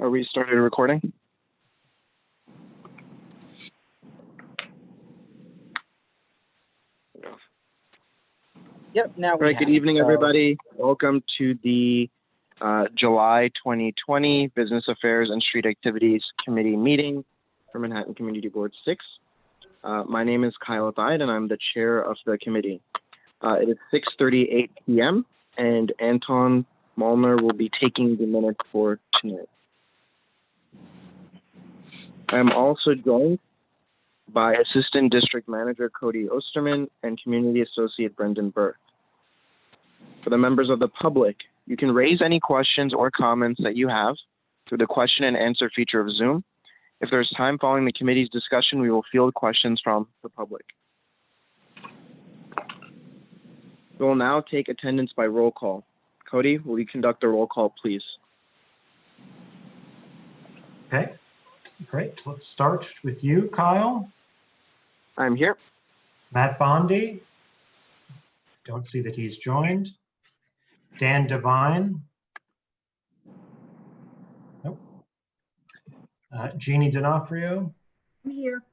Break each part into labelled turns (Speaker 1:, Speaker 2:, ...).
Speaker 1: Are we started recording?
Speaker 2: Yep, now
Speaker 1: All right, good evening, everybody. Welcome to the July 2020 Business Affairs and Street Activities Committee meeting for Manhattan Community Board 6. My name is Kyle Thyde, and I'm the chair of the committee. It is 6:38 p.m., and Anton Malner will be taking the minutes for tonight. I'm also joined by Assistant District Manager Cody Osterman and Community Associate Brendan Burke. For the members of the public, you can raise any questions or comments that you have through the question and answer feature of Zoom. If there's time following the committee's discussion, we will field questions from the public. We will now take attendance by roll call. Cody, will you conduct the roll call, please?
Speaker 3: Okay, great. Let's start with you, Kyle.
Speaker 1: I'm here.
Speaker 3: Matt Bondi. Don't see that he's joined. Dan Devine. Nope. Jeannie D'Onofrio.
Speaker 4: I'm here.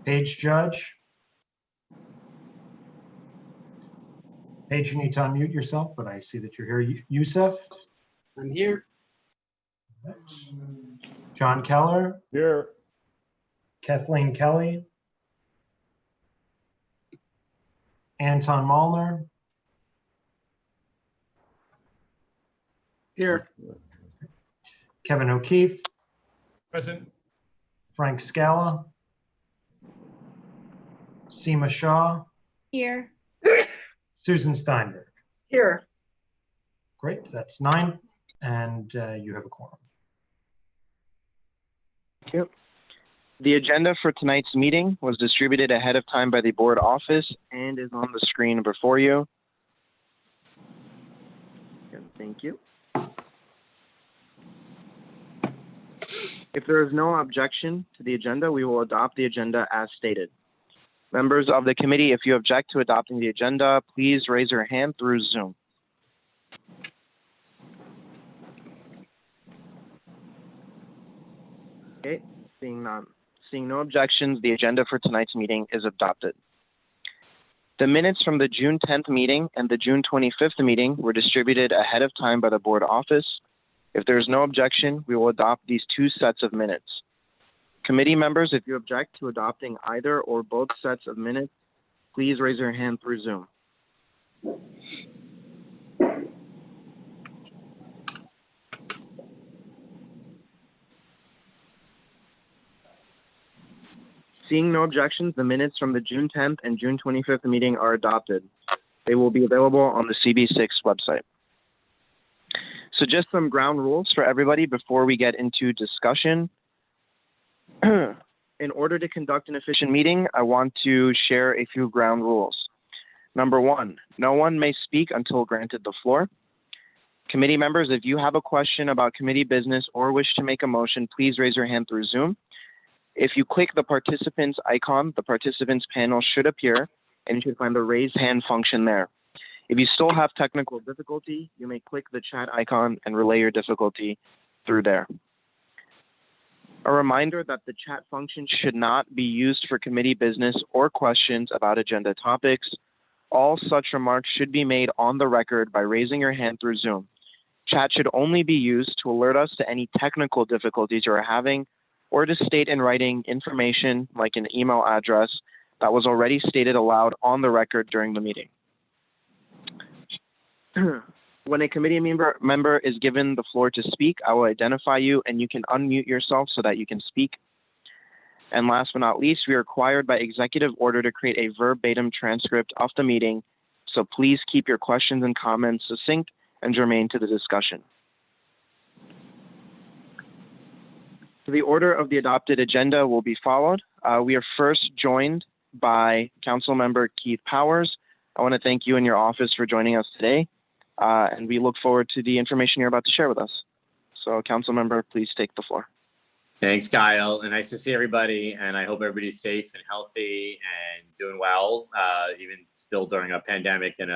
Speaker 3: Paige Judge. Paige, you need to unmute yourself, but I see that you're here. Youssef.
Speaker 5: I'm here.
Speaker 3: John Keller.
Speaker 6: Here.
Speaker 3: Kathleen Kelly. Anton Malner.
Speaker 5: Here.
Speaker 3: Kevin O'Keefe.
Speaker 6: Present.
Speaker 3: Frank Scala. Seema Shaw.
Speaker 4: Here.
Speaker 3: Susan Steinberg.
Speaker 4: Here.
Speaker 3: Great, that's 9, and you have a quorum.
Speaker 1: Thank you. The agenda for tonight's meeting was distributed ahead of time by the board office and is on the screen before you. Good, thank you. If there is no objection to the agenda, we will adopt the agenda as stated. Members of the committee, if you object to adopting the agenda, please raise your hand through Zoom. Okay, seeing no objections, the agenda for tonight's meeting is adopted. The minutes from the June 10th meeting and the June 25th meeting were distributed ahead of time by the board office. If there is no objection, we will adopt these 2 sets of minutes. Committee members, if you object to adopting either or both sets of minutes, please raise your hand through Zoom. Seeing no objections, the minutes from the June 10th and June 25th meeting are adopted. They will be available on the CB6 website. So just some ground rules for everybody before we get into discussion. In order to conduct an efficient meeting, I want to share a few ground rules. Number 1, no one may speak until granted the floor. Committee members, if you have a question about committee business or wish to make a motion, please raise your hand through Zoom. If you click the participants icon, the participants panel should appear, and you should find the raise hand function there. If you still have technical difficulty, you may click the chat icon and relay your difficulty through there. A reminder that the chat function should not be used for committee business or questions about agenda topics. All such remarks should be made on the record by raising your hand through Zoom. Chat should only be used to alert us to any technical difficulties you are having or to state in writing information like an email address that was already stated aloud on the record during the meeting. When a committee member is given the floor to speak, I will identify you and you can unmute yourself so that you can speak. And last but not least, we are required by executive order to create a verbatim transcript of the meeting, so please keep your questions and comments succinct and germane to the discussion. So the order of the adopted agenda will be followed. We are first joined by Councilmember Keith Powers. I want to thank you and your office for joining us today. And we look forward to the information you're about to share with us. So Councilmember, please take the floor.
Speaker 5: Thanks, Kyle. And nice to see everybody. And I hope everybody's safe and healthy and doing well, even still during a pandemic and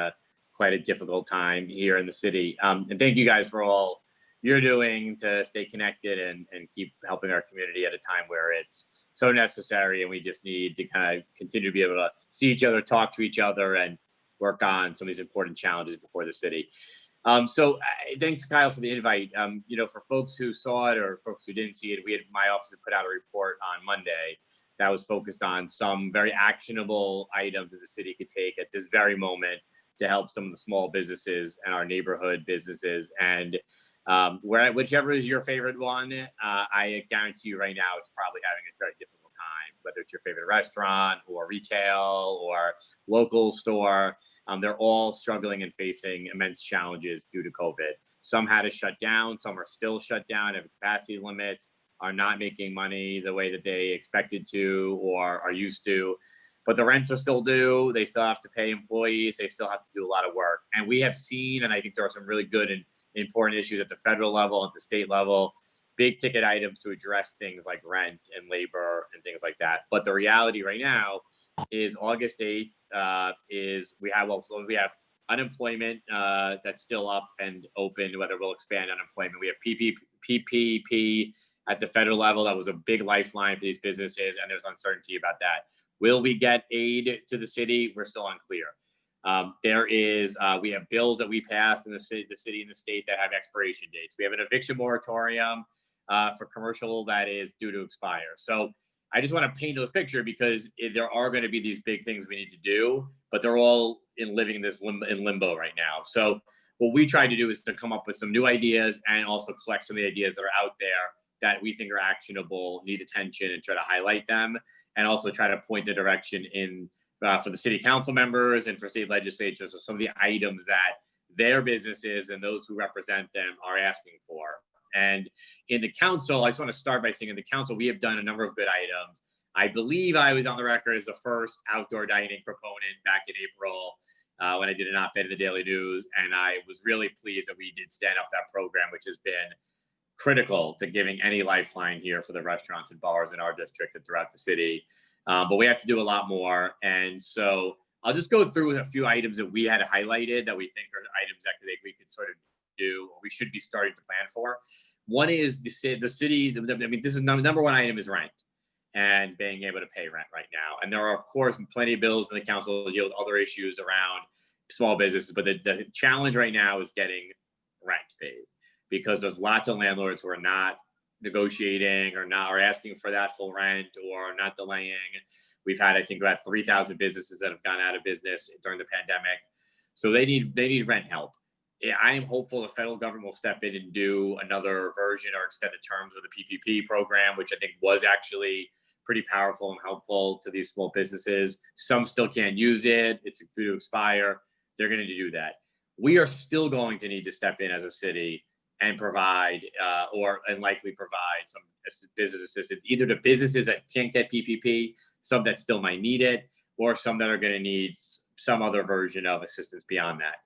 Speaker 5: quite a difficult time here in the city. And thank you guys for all you're doing to stay connected and keep helping our community at a time where it's so necessary. And we just need to kind of continue to be able to see each other, talk to each other, and work on some of these important challenges before the city. So thanks, Kyle, for the invite. For folks who saw it or folks who didn't see it, my office had put out a report on Monday that was focused on some very actionable items that the city could take at this very moment to help some of the small businesses and our neighborhood businesses. And whichever is your favorite one, I guarantee you right now, it's probably having a very difficult time, whether it's your favorite restaurant or retail or local store. They're all struggling and facing immense challenges due to COVID. Some had to shut down, some are still shut down, have capacity limits, are not making money the way that they expected to or are used to. But the rents are still due. They still have to pay employees. They still have to do a lot of work. And we have seen, and I think there are some really good and important issues at the federal level, at the state level, big ticket items to address things like rent and labor and things like that. But the reality right now is August 8th we have unemployment that's still up and open, whether we'll expand unemployment. We have PPP at the federal level. That was a big lifeline for these businesses, and there's uncertainty about that. Will we get aid to the city? We're still unclear. We have bills that we passed in the city and the state that have expiration dates. We have an eviction moratorium for commercial that is due to expire. So I just want to paint those picture because there are going to be these big things we need to do, but they're all living in this in limbo right now. So what we try to do is to come up with some new ideas and also collect some of the ideas that are out there that we think are actionable, need attention, and try to highlight them, and also try to point the direction in for the city council members and for state legislatures. So some of the items that their businesses and those who represent them are asking for. And in the council, I just want to start by saying in the council, we have done a number of good items. I believe I was on the record as the first outdoor dining proponent back in April when I did an op-ed in the Daily News. And I was really pleased that we did stand up that program, which has been critical to giving any lifeline here for the restaurants and bars in our district and throughout the city. But we have to do a lot more. And so I'll just go through a few items that we had highlighted that we think are items that we could sort of do, or we should be starting to plan for. One is the city, this is number one item is rent and being able to pay rent right now. And there are, of course, plenty of bills in the council to deal with other issues around small businesses. But the challenge right now is getting rent paid, because there's lots of landlords who are not negotiating or asking for that full rent or not delaying. We've had, I think, about 3,000 businesses that have gone out of business during the pandemic. So they need rent help. I am hopeful the federal government will step in and do another version or extend the terms of the PPP program, which I think was actually pretty powerful and helpful to these small businesses. Some still can't use it. It's due to expire. They're going to do that. We are still going to need to step in as a city and provide and likely provide some business assistance, either to businesses that can't get PPP, some that still might need it, or some that are going to need some other version of assistance beyond that.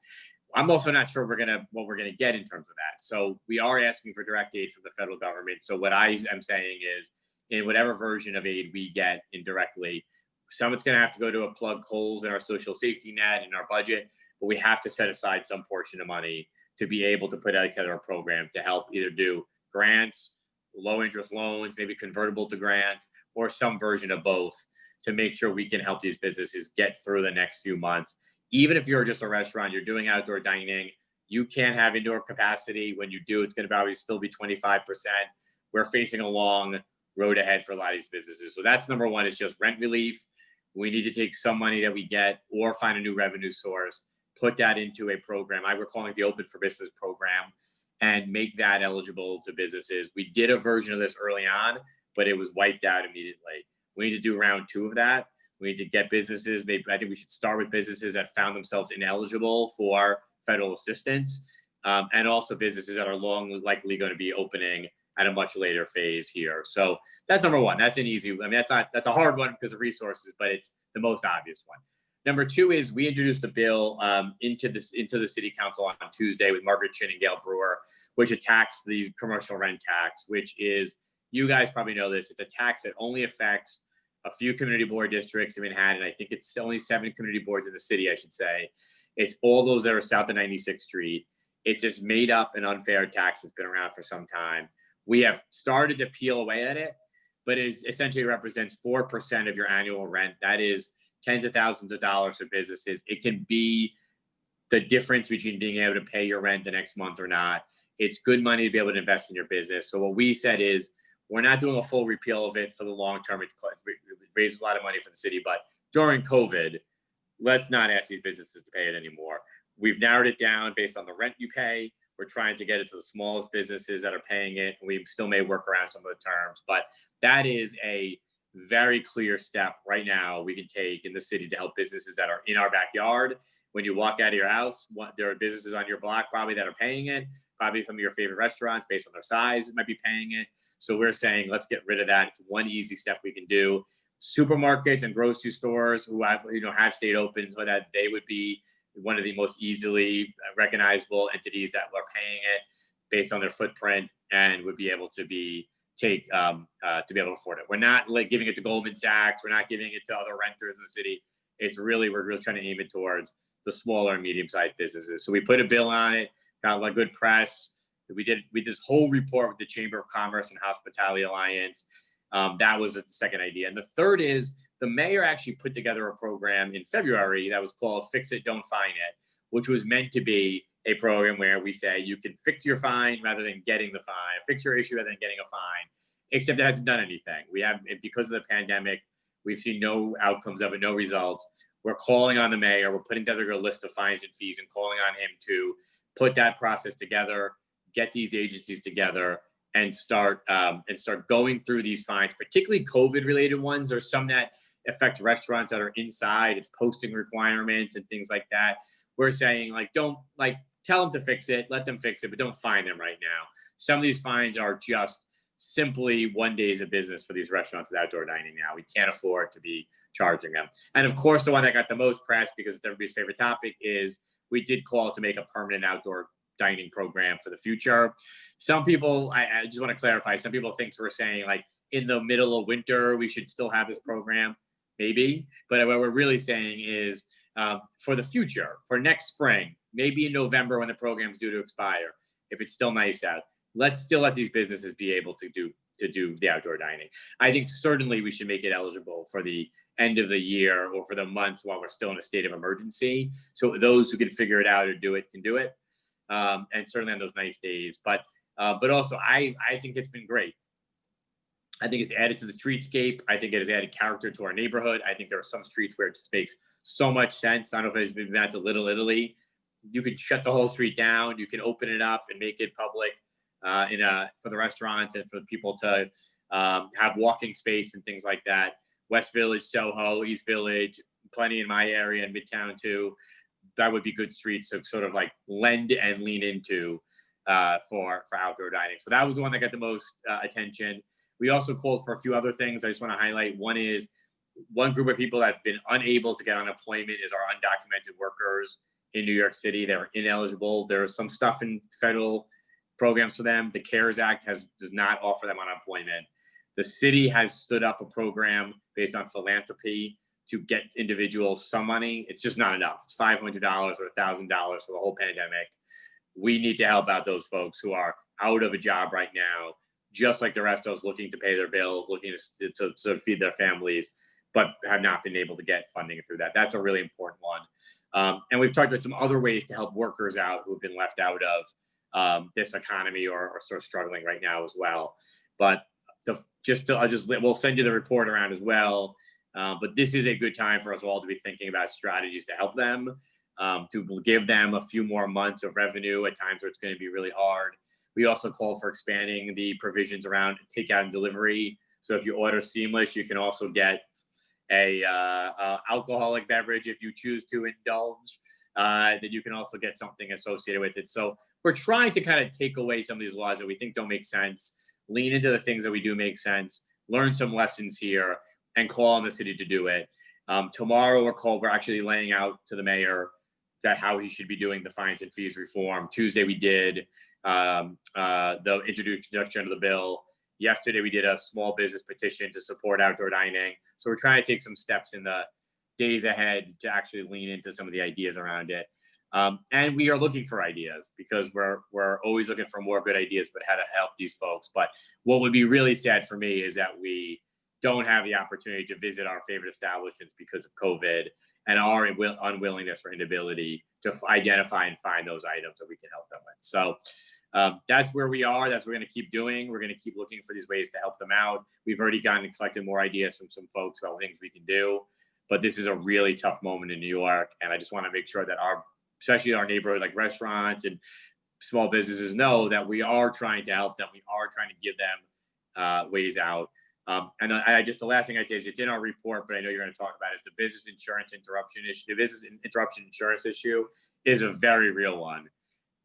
Speaker 5: I'm also not sure what we're gonna get in terms of that. So we are asking for direct aid from the federal government. So what I am saying is, in whatever version of aid we get indirectly, some it's gonna have to go to plug holes in our social safety net in our budget, but we have to set aside some portion of money to be able to put together a program to help either do grants, low interest loans, maybe convertible to grants, or some version of both to make sure we can help these businesses get through the next few months. Even if you're just a restaurant, you're doing outdoor dining, you can't have indoor capacity. When you do, it's going to probably still be 25%. We're facing a long road ahead for a lot of these businesses. So that's number one, is just rent relief. We need to take some money that we get or find a new revenue source, put that into a program. We're calling it the Open for Business program, and make that eligible to businesses. We did a version of this early on, but it was wiped out immediately. We need to do round 2 of that. We need to get businesses, I think we should start with businesses that found themselves ineligible for federal assistance, and also businesses that are likely going to be opening at a much later phase here. So that's number one. That's an easy, that's a hard one because of resources, but it's the most obvious one. Number 2 is we introduced a bill into the city council on Tuesday with Margaret Chin and Gail Brewer, which attacks the commercial rent tax, which is, you guys probably know this, it's a tax that only affects a few community board districts in Manhattan. I think it's only 7 community boards in the city, I should say. It's all those that are south of 96th Street. It's just made up and unfair tax that's been around for some time. We have started to peel away at it, but it essentially represents 4% of your annual rent. That is tens of thousands of dollars for businesses. It can be the difference between being able to pay your rent the next month or not. It's good money to be able to invest in your business. So what we said is, we're not doing a full repeal of it for the long term. It raises a lot of money for the city, but during COVID, let's not ask these businesses to pay it anymore. We've narrowed it down based on the rent you pay. We're trying to get it to the smallest businesses that are paying it. We still may work around some of the terms, but that is a very clear step right now we can take in the city to help businesses that are in our backyard. When you walk out of your house, there are businesses on your block probably that are paying it. Probably some of your favorite restaurants, based on their size, might be paying it. So we're saying, let's get rid of that. It's one easy step we can do. Supermarkets and grocery stores who have stayed open, so that they would be one of the most easily recognizable entities that are paying it based on their footprint and would be able to be to be able to afford it. We're not like giving it to Goldman Sachs. We're not giving it to other renters in the city. We're really trying to aim it towards the smaller and medium-sized businesses. So we put a bill on it, got a lot of good press. We did this whole report with the Chamber of Commerce and Hospitality Alliance. That was the second idea. And the third is the mayor actually put together a program in February that was called Fix It, Don't Fine It, which was meant to be a program where we say you can fix your fine rather than getting the fine, fix your issue rather than getting a fine, except it hasn't done anything. Because of the pandemic, we've seen no outcomes of it, no results. We're calling on the mayor. We're putting together a list of fines and fees and calling on him to put that process together, get these agencies together, and start going through these fines, particularly COVID-related ones. There's some that affect restaurants that are inside. It's posting requirements and things like that. We're saying, don't tell them to fix it, let them fix it, but don't fine them right now. Some of these fines are just simply 1 days of business for these restaurants with outdoor dining now. We can't afford to be charging them. And of course, the one that got the most press, because it's everybody's favorite topic, is we did call to make a permanent outdoor dining program for the future. Some people, I just want to clarify, some people think we're saying in the middle of winter, we should still have this program, maybe. But what we're really saying is for the future, for next spring, maybe in November when the program's due to expire, if it's still nice out, let's still let these businesses be able to do the outdoor dining. I think certainly we should make it eligible for the end of the year or for the months while we're still in a state of emergency. So those who can figure it out or do it can do it. And certainly on those nice days. But also, I think it's been great. I think it's added to the streetscape. I think it has added character to our neighborhood. I think there are some streets where it just makes so much sense. I don't know if it's been back to Little Italy. You can shut the whole street down. You can open it up and make it public for the restaurants and for people to have walking space and things like that. West Village, Soho, East Village, plenty in my area and Midtown too. That would be good streets to sort of lend and lean into for outdoor dining. So that was the one that got the most attention. We also called for a few other things I just want to highlight. One is one group of people that have been unable to get unemployment is our undocumented workers in New York City. They're ineligible. There is some stuff in federal programs for them. The CARES Act does not offer them unemployment. The city has stood up a program based on philanthropy to get individuals some money. It's just not enough. It's $500 or $1,000 for the whole pandemic. We need to help out those folks who are out of a job right now, just like the rest of us, looking to pay their bills, looking to sort of feed their families, but have not been able to get funding through that. That's a really important one. And we've talked about some other ways to help workers out who have been left out of this economy or sort of struggling right now as well. But we'll send you the report around as well. But this is a good time for us all to be thinking about strategies to help them, to give them a few more months of revenue at times where it's going to be really hard. We also call for expanding the provisions around takeout and delivery. So if you order Seamless, you can also get a alcoholic beverage if you choose to indulge. Then you can also get something associated with it. So we're trying to kind of take away some of these laws that we think don't make sense, lean into the things that we do make sense, learn some lessons here, and call on the city to do it. Tomorrow we're actually laying out to the mayor that how he should be doing the fines and fees reform. Tuesday we did the introduction of the bill. Yesterday we did a small business petition to support outdoor dining. So we're trying to take some steps in the days ahead to actually lean into some of the ideas around it. And we are looking for ideas because we're always looking for more good ideas, but how to help these folks. But what would be really sad for me is that we don't have the opportunity to visit our favorite establishments because of COVID and our unwillingness or inability to identify and find those items that we can help them with. So that's where we are. That's what we're going to keep doing. We're going to keep looking for these ways to help them out. We've already gotten and collected more ideas from some folks about things we can do. But this is a really tough moment in New York. And I just want to make sure that especially our neighborhood, like restaurants and small businesses, know that we are trying to help them. We are trying to give them ways out. And the last thing I'd say is it's in our report, but I know you're going to talk about is the business insurance interruption issue. The business interruption insurance issue is a very real one.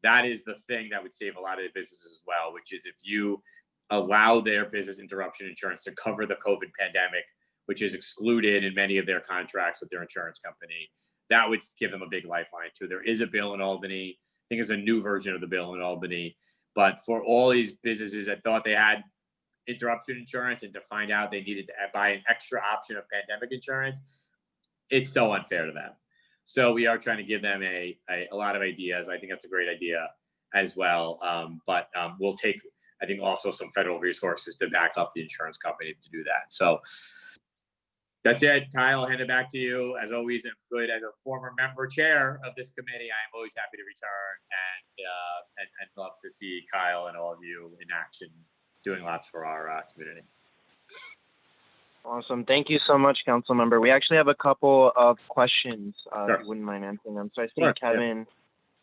Speaker 5: That is the thing that would save a lot of the businesses as well, which is if you allow their business interruption insurance to cover the COVID pandemic, which is excluded in many of their contracts with their insurance company, that would give them a big lifeline too. There is a bill in Albany. I think it's a new version of the bill in Albany. But for all these businesses that thought they had interruption insurance and to find out they needed to buy an extra option of pandemic insurance, it's so unfair to them. So we are trying to give them a lot of ideas. I think that's a great idea as well. But we'll take, I think, also some federal resources to back up the insurance companies to do that. So that's it. Kyle, I'll hand it back to you. As always, I'm good as a former member chair of this committee. I'm always happy to return and love to see Kyle and all of you in action doing lots for our community.
Speaker 1: Awesome. Thank you so much, Council Member. We actually have a couple of questions.
Speaker 5: Sure.
Speaker 1: If you wouldn't mind answering them. So I see
Speaker 5: Sure.
Speaker 1: Kevin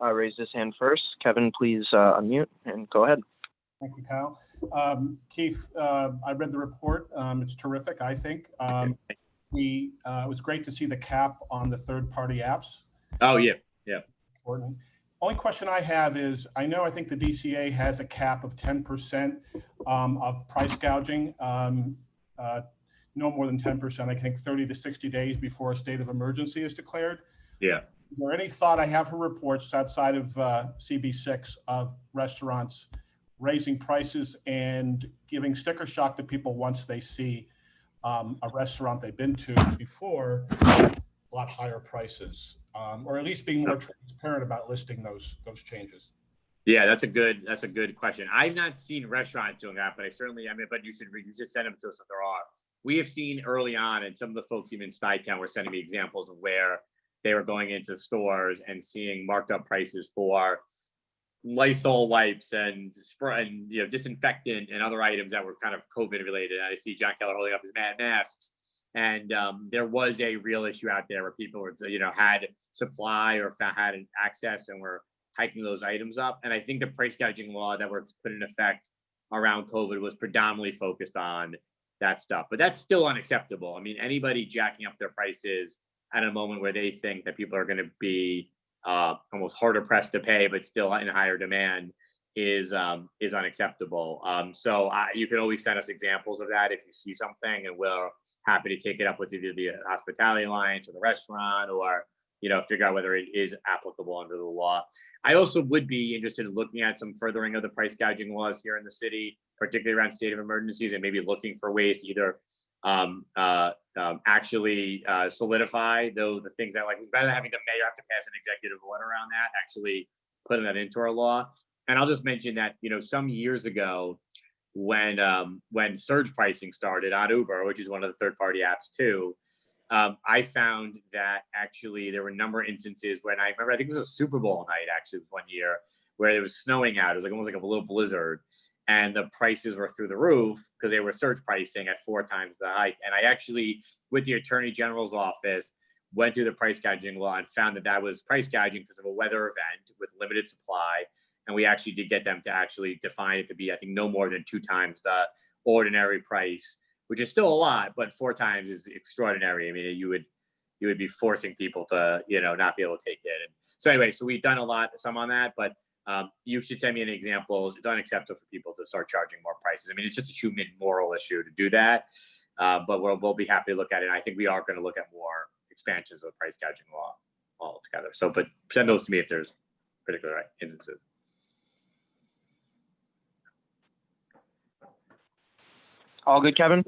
Speaker 1: raised his hand first. Kevin, please unmute and go ahead.
Speaker 6: Thank you, Kyle. Keith, I read the report. It's terrific, I think. It was great to see the cap on the third-party apps.
Speaker 5: Oh, yeah.
Speaker 6: Important. Only question I have is, I think the DCA has a cap of 10% of price gouging, no more than 10%, I think 30 to 60 days before a state of emergency is declared.
Speaker 5: Yeah.
Speaker 6: Is there any thought, I have her reports outside of CB6 of restaurants raising prices and giving sticker shock to people once they see a restaurant they've been to before a lot higher prices, or at least being more transparent about listing those changes?
Speaker 5: Yeah, that's a good question. I've not seen restaurants doing that, but but you should send them to us if there are. We have seen early on, and some of the folks even in Stuytown were sending me examples of where they were going into stores and seeing marked up prices for Lysol wipes and disinfectant and other items that were kind of COVID related. I see John Keller holding up his masks, and there was a real issue out there where people were, had supply or had access and were hiking those items up. And I think the price gouging law that was put in effect around COVID was predominantly focused on that stuff, but that's still unacceptable. I mean, anybody jacking up their prices at a moment where they think that people are going to be almost harder pressed to pay, but still in higher demand is unacceptable. So you can always send us examples of that if you see something, and we're happy to take it up with either the Hospitality Alliance or the restaurant, or figure out whether it is applicable under the law. I also would be interested in looking at some furthering of the price gouging laws here in the city, particularly around state of emergencies, and maybe looking for ways to either actually solidify the things that, like, rather than having the mayor have to pass an executive order around that, actually putting that into our law. And I'll just mention that, some years ago, when surge pricing started on Uber, which is one of the third-party apps too, I found that actually there were a number of instances when I think it was a Super Bowl night, actually, it was one year, where it was snowing out. It was like almost like a little blizzard, and the prices were through the roof because they were surge pricing at 4 times the hike. And I actually, with the Attorney General's office, went through the price gouging law and found that was price gouging because of a weather event with limited supply. And we actually did get them to actually define it to be, I think, no more than 2 times the ordinary price, which is still a lot, but 4 times is extraordinary. I mean, you would be forcing people to, not be able to take it. And so anyway, so we've done some on that, but you should send me any examples. It's unacceptable for people to start charging more prices. I mean, it's just a human moral issue to do that, but we'll be happy to look at it. And I think we are going to look at more expansions of the price gouging law altogether. So, but send those to me if there's particular instances.
Speaker 1: All good, Kevin?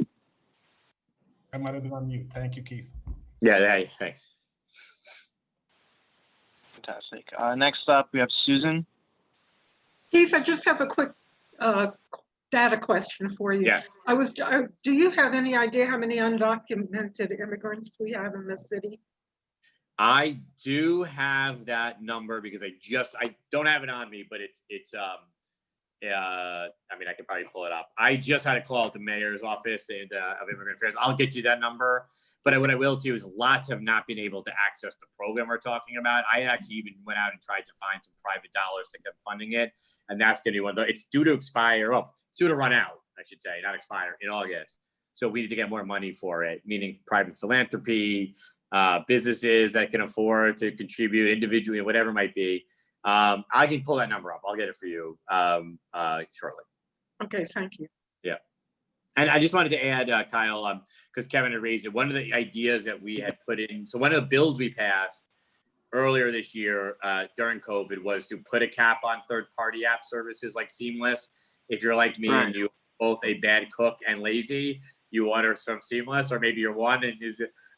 Speaker 6: I might have been on mute. Thank you, Keith.
Speaker 5: Yeah, thanks.
Speaker 1: Fantastic. Next up, we have Susan.
Speaker 4: Keith, I just have a quick data question for you.
Speaker 5: Yes.
Speaker 4: Do you have any idea how many undocumented immigrants we have in this city?
Speaker 5: I do have that number because I don't have it on me, but I mean, I could probably pull it up. I just had a call at the mayor's office of Immigrant Affairs. I'll get you that number. But what I will too is lots have not been able to access the program we're talking about. I actually even went out and tried to find some private dollars to keep funding it. And that's going to be one of it's due to expire. Oh, it's due to run out, I should say, not expire, in August. So we need to get more money for it, meaning private philanthropy, businesses that can afford to contribute individually, whatever it might be. I can pull that number up. I'll get it for you shortly.
Speaker 4: Okay, thank you.
Speaker 5: Yeah. And I just wanted to add, Kyle, because Kevin had raised it, one of the ideas that we had put in, so one of the bills we passed earlier this year during COVID was to put a cap on third-party app services like Seamless. If you're like me and you're both a bad cook and lazy, you order from Seamless, or maybe you're one and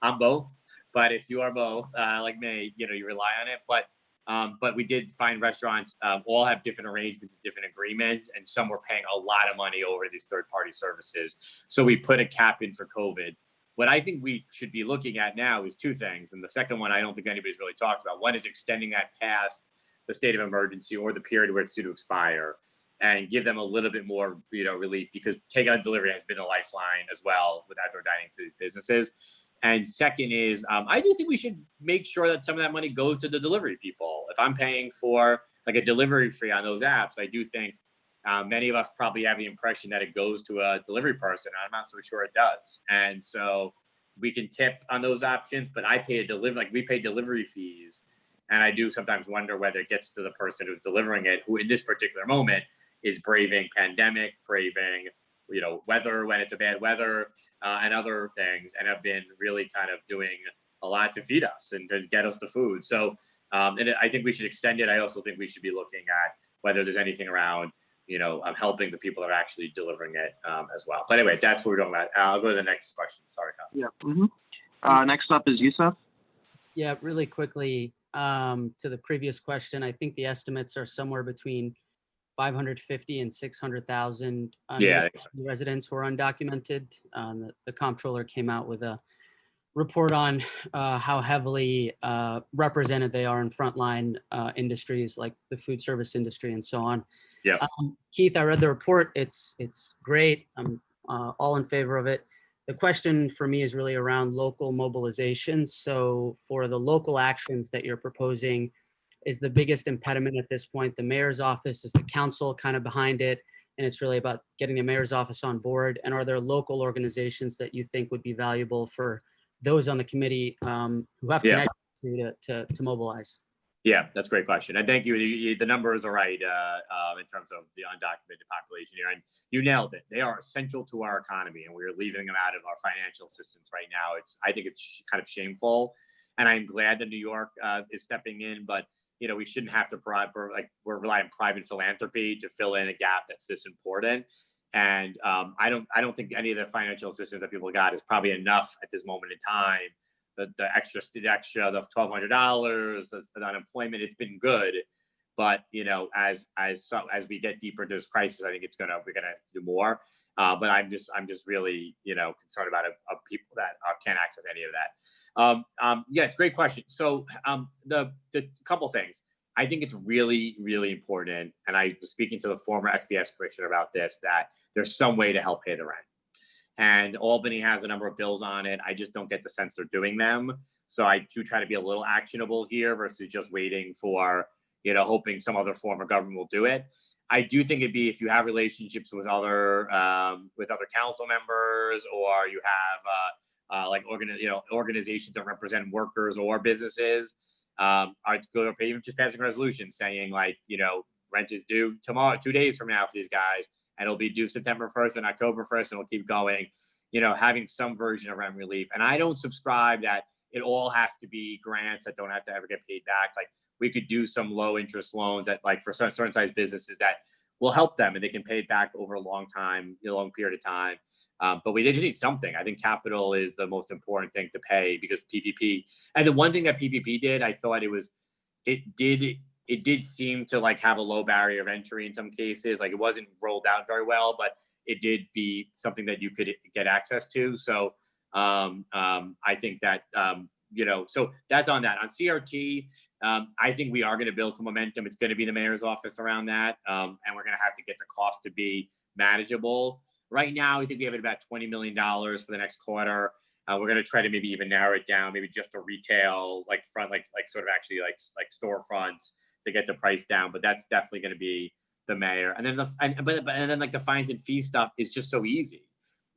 Speaker 5: I'm both. But if you are both, like me, you rely on it. But we did find restaurants all have different arrangements and different agreements, and some were paying a lot of money over these third-party services. So we put a cap in for COVID. What I think we should be looking at now is two things. And the second one, I don't think anybody's really talked about. One is extending that past the state of emergency or the period where it's due to expire, and give them a little bit more, relief, because takeout delivery has been a lifeline as well with outdoor dining to these businesses. And second is, I do think we should make sure that some of that money goes to the delivery people. If I'm paying for like a delivery fee on those apps, I do think many of us probably have the impression that it goes to a delivery person. I'm not so sure it does. And so we can tip on those options, but we pay delivery fees. And I do sometimes wonder whether it gets to the person who's delivering it, who in this particular moment is braving pandemic, braving weather when it's a bad weather, and other things, and have been really kind of doing a lot to feed us and to get us the food. So, and I think we should extend it. I also think we should be looking at whether there's anything around, helping the people that are actually delivering it as well. But anyway, that's what we're talking about. I'll go to the next question. Sorry, Kyle.
Speaker 1: Yeah. Mm-hmm. Next up is Yusuf.
Speaker 7: Yeah, really quickly to the previous question, I think the estimates are somewhere between 550 and 600,000 residents who are undocumented. The comptroller came out with a report on how heavily represented they are in frontline industries like the food service industry and so on.
Speaker 5: Yeah.
Speaker 7: Keith, I read the report. It's great. I'm all in favor of it. The question for me is really around local mobilization. So for the local actions that you're proposing, is the biggest impediment at this point. The mayor's office, is the council kind of behind it, and it's really about getting the mayor's office on board? And are there local organizations that you think would be valuable for those on the committee who have connected to mobilize?
Speaker 5: Yeah, that's a great question. And thank you. The numbers are right in terms of the undocumented population here. And you nailed it. They are essential to our economy, and we're leaving them out of our financial systems right now. I think it's kind of shameful. And I'm glad that New York is stepping in, but we shouldn't have to we're relying on private philanthropy to fill in a gap that's this important. And I don't think any of the financial assistance that people got is probably enough at this moment in time. The extra, the $1,200, the unemployment, it's been good. But as we get deeper into this crisis, I think we're gonna do more. But I'm just really concerned about people that can't access any of that. Yeah, it's a great question. So the couple things. I think it's really, really important, and I was speaking to the former XPS commissioner about this, that there's some way to help pay the rent. And Albany has a number of bills on it. I just don't get the sense they're doing them. So I do try to be a little actionable here versus just waiting for, hoping some other form of government will do it. I do think it'd be, if you have relationships with other council members, or you have organizations that represent workers or businesses, I'd go to even just passing a resolution saying rent is due tomorrow, 2 days from now for these guys, and it'll be due September 1st and October 1st, and we'll keep going, having some version of rent relief. And I don't subscribe that it all has to be grants that don't have to ever get paid back. Like, we could do some low interest loans that, for certain size businesses, that will help them and they can pay it back over a long period of time. But they just need something. I think capital is the most important thing to pay, because PPP, and the one thing that PPP did, I thought it was it did seem to like have a low barrier of entry in some cases. Like it wasn't rolled out very well, but it did be something that you could get access to. So I think that, so that's on that. On CRT, I think we are going to build some momentum. It's going to be the mayor's office around that. And we're going to have to get the cost to be manageable. Right now, I think we have about $20 million for the next quarter. We're going to try to maybe even narrow it down, maybe just a retail, like front, like sort of actually like storefronts to get the price down. But that's definitely going to be the mayor. And then then like the fines and fee stuff is just so easy.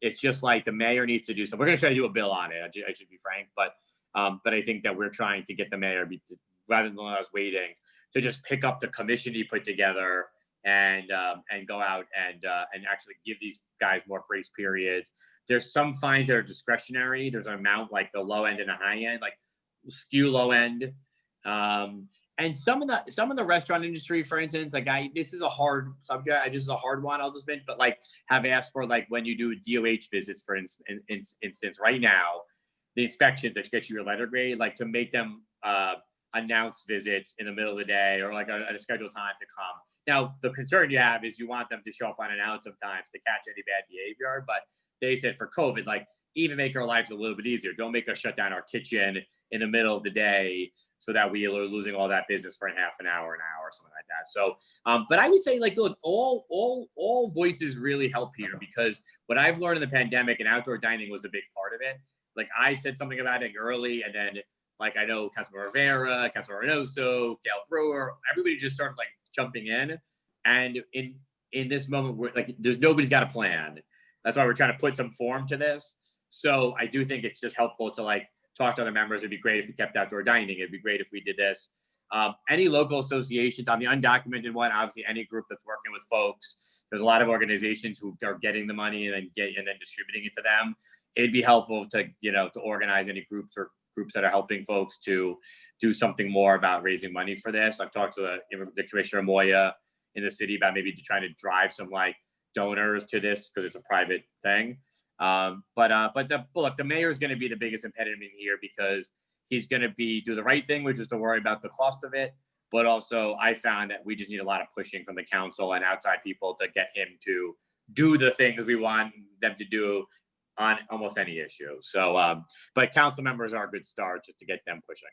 Speaker 5: It's just like the mayor needs to do something. We're going to try to do a bill on it. I should be frank, but I think that we're trying to get the mayor, rather than us waiting, to just pick up the commission he put together and go out and actually give these guys more grace periods. There's some fines that are discretionary. There's an amount like the low end and the high end, like skew low end. And some of the restaurant industry, for instance, like this is a hard subject. This is a hard one. I'll just mention, but like have asked for like when you do DOH visits, for instance, right now, the inspections that get you your letter grade, like to make them announce visits in the middle of the day or like at a scheduled time to come. Now, the concern you have is you want them to show up unannounced sometimes to catch any bad behavior, but they said for COVID, like even make our lives a little bit easier. Don't make us shut down our kitchen in the middle of the day so that we are losing all that business for half an hour, or something like that. So, but I would say like, look, all voices really help here, because what I've learned in the pandemic, and outdoor dining was a big part of it. Like I said something about it early, and then like I know Councilman Rivera, Councilman Reynoso, Gail Brewer, everybody just started like jumping in. And in this moment, we're like, nobody's got a plan. That's why we're trying to put some form to this. So I do think it's just helpful to like talk to other members. It'd be great if we kept outdoor dining. It'd be great if we did this. Any local associations on the undocumented one, obviously any group that's working with folks, there's a lot of organizations who are getting the money and then distributing it to them. It'd be helpful to organize any groups that are helping folks to do something more about raising money for this. I've talked to the Commissioner Moya in the city about maybe to try to drive some like donors to this, because it's a private thing. But the mayor is going to be the biggest impediment here, because he's going to do the right thing, which is to worry about the cost of it. But also I found that we just need a lot of pushing from the council and outside people to get him to do the things we want them to do on almost any issue. So, but council members are a good start just to get them pushing.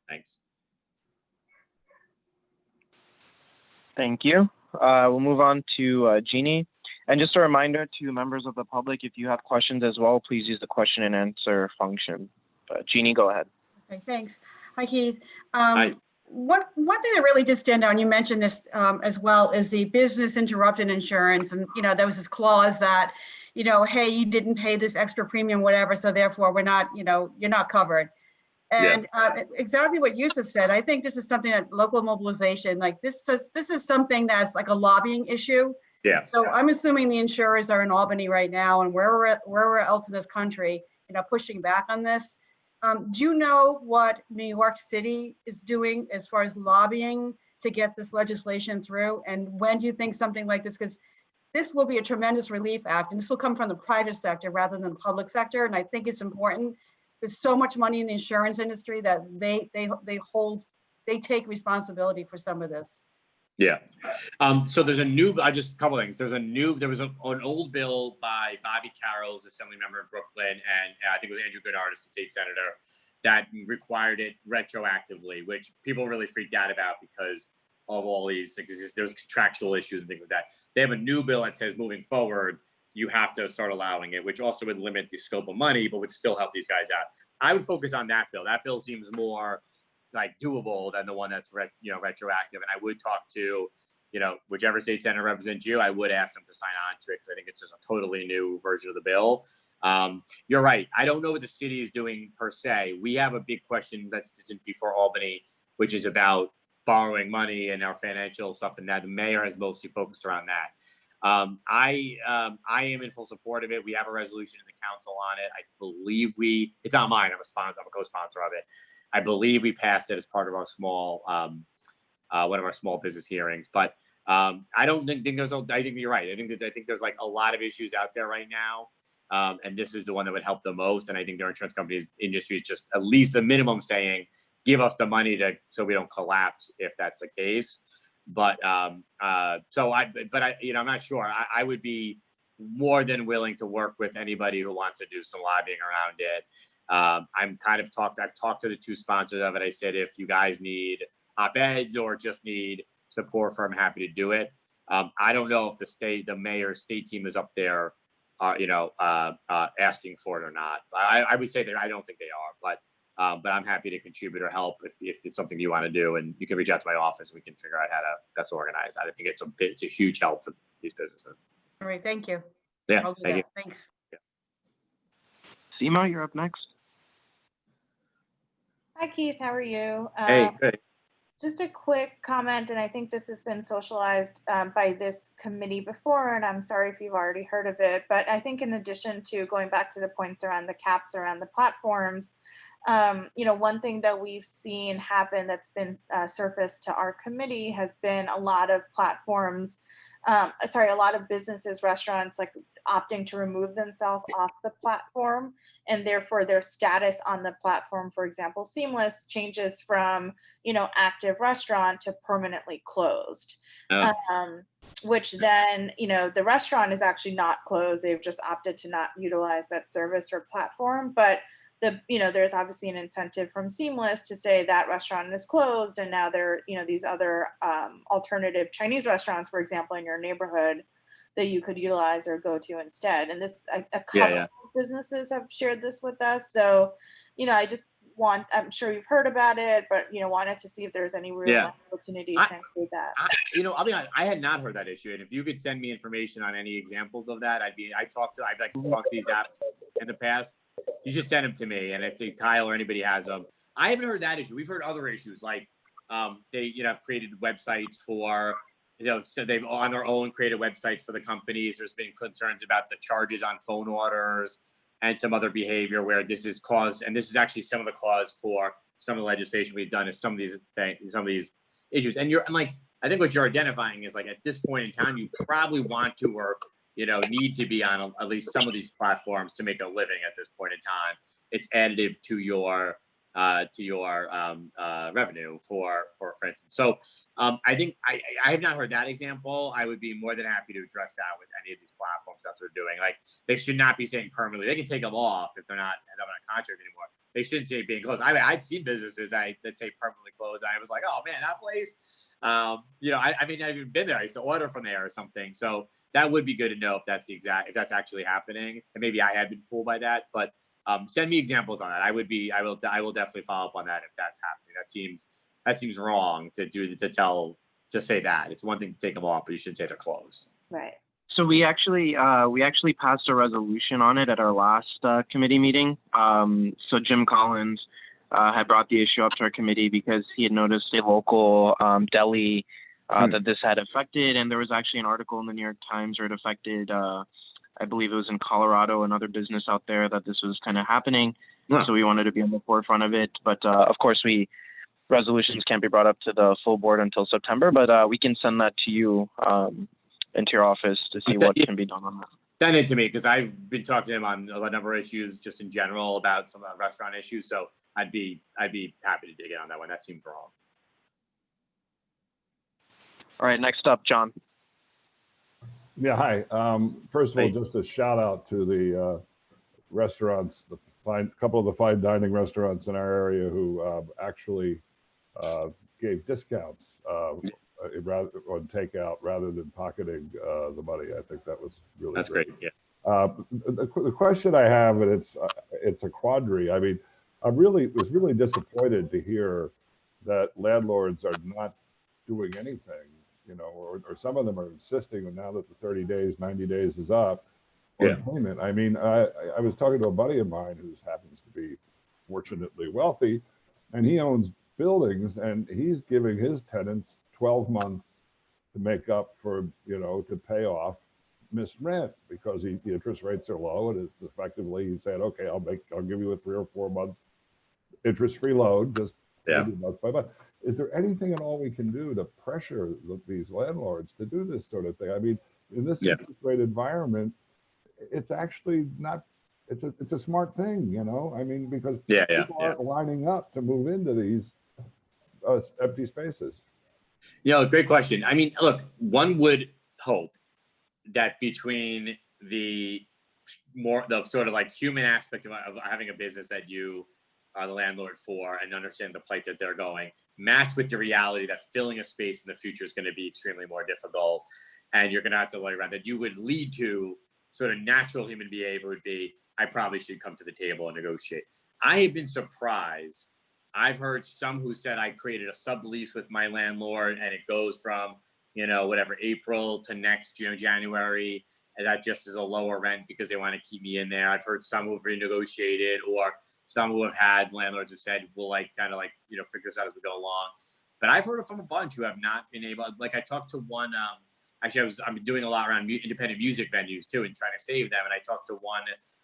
Speaker 5: Thanks.
Speaker 1: Thank you. We'll move on to Jeannie. And just a reminder to members of the public, if you have questions as well, please use the question and answer function. Jeannie, go ahead.
Speaker 8: Okay, thanks. Hi, Keith.
Speaker 5: Hi.
Speaker 8: One thing that really did stand out, and you mentioned this as well, is the business interruption insurance. And, there was this clause that, hey, you didn't pay this extra premium, whatever, so therefore we're not, you're not covered. And exactly what Yusuf said, I think this is something that local mobilization, like this is something that's like a lobbying issue.
Speaker 5: Yeah.
Speaker 8: So I'm assuming the insurers are in Albany right now and wherever else in this country, pushing back on this. Do you know what New York City is doing as far as lobbying to get this legislation through? And when do you think something like this, because this will be a tremendous relief act, and this will come from the private sector rather than the public sector. And I think it's important. There's so much money in the insurance industry that they take responsibility for some of this.
Speaker 5: Yeah. So there's just a couple things. There was an old bill by Bobby Carroll's assembly member in Brooklyn, and I think it was Andrew Goodhart, the state senator, that required it retroactively, which people really freaked out about because of all these, there's contractual issues and things like that. They have a new bill that says moving forward, you have to start allowing it, which also would limit the scope of money, but would still help these guys out. I would focus on that bill. That bill seems more like doable than the one that's retroactive. And I would talk to, whichever state senator represents you, I would ask them to sign on to it, because I think it's just a totally new version of the bill. You're right. I don't know what the city is doing per se. We have a big question that's before Albany, which is about borrowing money and our financial stuff, and that the mayor has mostly focused around that. I am in full support of it. We have a resolution in the council on it. I believe it's not mine. I'm a co-sponsor of it. I believe we passed it as part of our small, one of our small business hearings. But I don't think I think you're right. I think there's like a lot of issues out there right now, and this is the one that would help the most. And I think their insurance companies industry is just at least the minimum saying give us the money so we don't collapse if that's the case. But I'm not sure. I would be more than willing to work with anybody who wants to do some lobbying around it. I've talked to the two sponsors of it. I said, if you guys need op-eds or just need support for, I'm happy to do it. I don't know if the mayor's state team is up there, asking for it or not. I would say that I don't think they are, but I'm happy to contribute or help if it's something you want to do, and you can reach out to my office and we can figure out how to best organize that. I think it's a huge help for these businesses.
Speaker 8: All right, thank you.
Speaker 5: Yeah,
Speaker 8: I'll do
Speaker 5: thank you.
Speaker 8: that. Thanks.
Speaker 1: Seema, you're up next.
Speaker 9: Hi, Keith. How are you?
Speaker 5: Hey, good.
Speaker 9: Just a quick comment, and I think this has been socialized by this committee before, and I'm sorry if you've already heard of it, but I think in addition to going back to the points around the caps around the platforms, one thing that we've seen happen that's been surfaced to our committee has been a lot of platforms, a lot of businesses, restaurants, like opting to remove themselves off the platform, and therefore their status on the platform, for example, Seamless, changes from, active restaurant to permanently closed.
Speaker 5: Oh.
Speaker 9: Which then, the restaurant is actually not closed. They've just opted to not utilize that service or platform. But there's obviously an incentive from Seamless to say that restaurant is closed, and now there, these other alternative Chinese restaurants, for example, in your neighborhood that you could utilize or go to instead. And this, a couple of businesses have shared this with us. So, I'm sure you've heard about it, but, wanted to see if there's any real opportunity to include that.
Speaker 5: I'll be honest, I had not heard that issue. And if you could send me information on any examples of that, I've talked to these apps in the past. You should send them to me. And if Kyle or anybody has them, I haven't heard that issue. We've heard other issues like they, have created websites for, so they've on their own created websites for the companies. There's been concerns about the charges on phone orders and some other behavior where this is caused, and this is actually some of the cause for some of the legislation we've done is some of these issues. And I think what you're identifying is like at this point in time, you probably want to or need to be on at least some of these platforms to make a living at this point in time. It's additive to your revenue for instance. So I think I have not heard that example. I would be more than happy to address that with any of these platforms that they're doing. Like they should not be saying permanently. They can take them off if they're not on a contract anymore. They shouldn't say being closed. I've seen businesses that say permanently closed. And I was like, oh man, that place. I've even been there. I used to order from there or something. So that would be good to know if that's actually happening. And maybe I had been fooled by that, but send me examples on that. I will definitely follow up on that if that's happening. That seems wrong to say that. It's one thing to take them off, but you shouldn't say they're closed.
Speaker 9: Right.
Speaker 1: So we actually passed a resolution on it at our last committee meeting. So Jim Collins had brought the issue up to our committee because he had noticed a local deli that this had affected, and there was actually an article in the New York Times where it affected, I believe it was in Colorado, another business out there that this was kind of happening.
Speaker 5: Huh.
Speaker 1: So we wanted to be on the forefront of it. But of course, resolutions can't be brought up to the full board until September, but we can send that to you into your office to see what can be done on that.
Speaker 5: Send it to me because I've been talking to him on a number of issues just in general about some of the restaurant issues. So I'd be happy to dig in on that one. That seems wrong.
Speaker 1: All right, next up, John.
Speaker 10: Yeah, hi. First of all, just a shout out to the restaurants, couple of the fine dining restaurants in our area who actually gave discounts on takeout rather than pocketing the money. I think that was really
Speaker 5: great. Yeah.
Speaker 10: The question I have, and it's a quandary. I mean, was really disappointed to hear that landlords are not doing anything. Or some of them are insisting now that the 30 days, 90 days is up on payment. I mean, I was talking to a buddy of mine who happens to be fortunately wealthy, and he owns buildings, and he's giving his tenants 12 months to make up for, to pay off missed rent because the interest rates are low, and it's effectively he said, okay, I'll give you a 3 or 4 month interest-free loan, just month by month. Is there anything at all we can do to pressure these landlords to do this sort of thing? I mean, in this interest rate environment, it's actually not it's a smart thing, you know, I mean, because
Speaker 5: Yeah,
Speaker 10: people aren't lining up to move into these empty spaces.
Speaker 5: You know, great question. I mean, look, one would hope that between the sort of like human aspect of having a business that you are the landlord for and understand the plight that they're going, matched with the reality that filling a space in the future is going to be extremely more difficult, and you're going to have to worry around that, you would lead to sort of natural human behavior would be, I probably should come to the table and negotiate. I have been surprised. I've heard some who said I created a sublease with my landlord and it goes from, you know, whatever, April to next January, and that just is a lower rent because they want to keep me in there. I've heard some who've renegotiated, or some who have had landlords who said, we'll like kind of like, you know, figure this out as we go along. But I've heard from a bunch who have not been able, like I talked to one, actually I'm doing a lot around independent music venues too and trying to save them. And I talked to one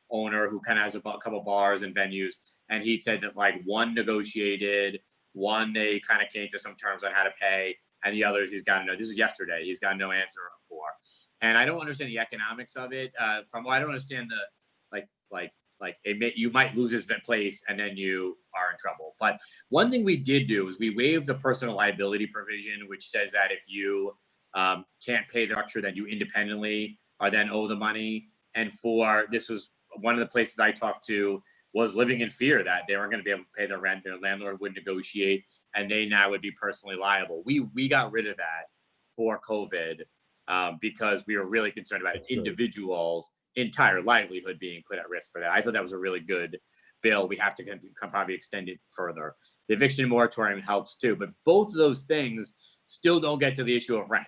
Speaker 5: owner who kind of has a couple bars and venues, and he said that like one negotiated, one they kind of came to some terms on how to pay, and the others he's got no, this was yesterday, he's got no answer for. And I don't understand the economics of it. I don't understand the you might lose his place and then you are in trouble. But one thing we did do is we waived the personal liability provision, which says that if you can't pay the structure, that you independently are then owe the money. And this was one of the places I talked to was living in fear that they weren't going to be able to pay their rent, their landlord would negotiate, and they now would be personally liable. We got rid of that for COVID because we were really concerned about individuals' entire livelihood being put at risk for that. I thought that was a really good bill. We have to probably extend it further. The eviction moratorium helps too, but both of those things still don't get to the issue of rent.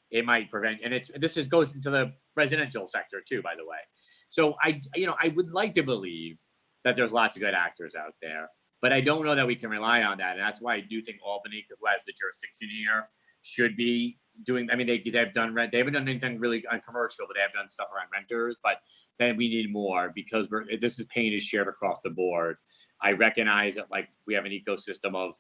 Speaker 5: It might prevent, and this just goes into the residential sector too, by the way. So I would like to believe that there's lots of good actors out there, but I don't know that we can rely on that. And that's why I do think Albany, who has the jurisdiction here, should be doing, I mean, they've done rent. They haven't done anything really on commercial, but they have done stuff around renters, but then we need more because pain is shared across the board. I recognize that like we have an ecosystem of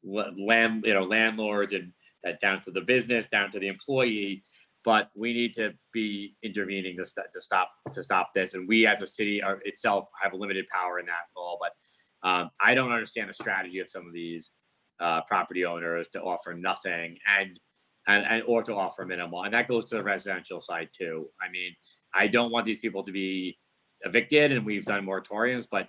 Speaker 5: landlords and that down to the business, down to the employee, but we need to be intervening to stop this. And we as a city itself have limited power in that law, but I don't understand the strategy of some of these property owners to offer nothing and or to offer minimal. And that goes to the residential side too. I mean, I don't want these people to be evicted, and we've done moratoriums, but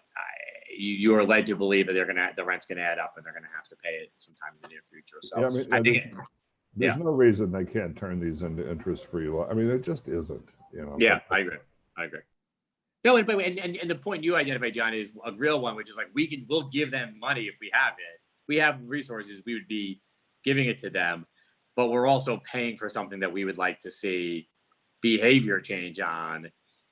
Speaker 5: you are led to believe that the rent's going to add up and they're going to have to pay it sometime in the near future. So
Speaker 10: yeah, I mean, there's no reason they can't turn these into interest-free. I mean, it just isn't, you know.
Speaker 5: Yeah, I agree. No, and the point you identified, John, is a real one, which is like we'll give them money if we have it. If we have resources, we would be giving it to them, but we're also paying for something that we would like to see behavior change on.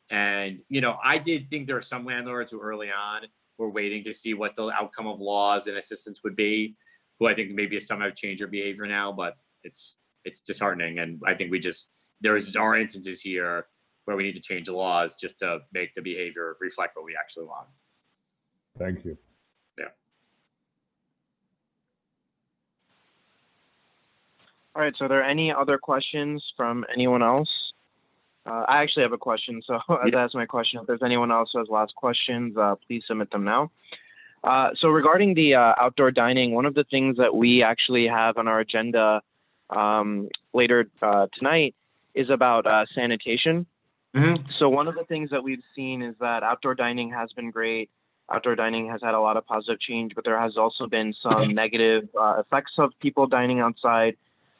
Speaker 5: And, you know, I did think there are some landlords who early on were waiting to see what the outcome of laws and assistance would be, who I think maybe somehow change their behavior now, but it's disheartening. And I think there are instances here where we need to change the laws just to make the behavior reflect what we actually want.
Speaker 10: Thank you.
Speaker 5: Yeah.
Speaker 1: All right, so are there any other questions from anyone else? I actually have a question, so as I ask my question, if there's anyone else who has last questions, please submit them now. So regarding the outdoor dining, one of the things that we actually have on our agenda later tonight is about sanitation.
Speaker 5: Mm-hmm.
Speaker 1: So one of the things that we've seen is that outdoor dining has been great. Outdoor dining has had a lot of positive change, but there has also been some negative effects of people dining outside.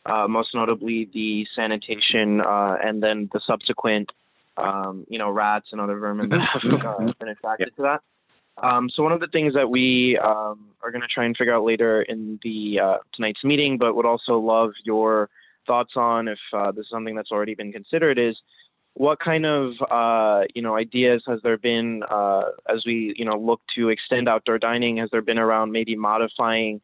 Speaker 1: Most notably the sanitation and then the subsequent, rats and other vermin that have been attracted to that. So one of the things that we are going to try and figure out later in the tonight's meeting, but would also love your thoughts on if this is something that's already been considered, is what kind of ideas has there been as we look to extend outdoor dining? Has there been around maybe modifying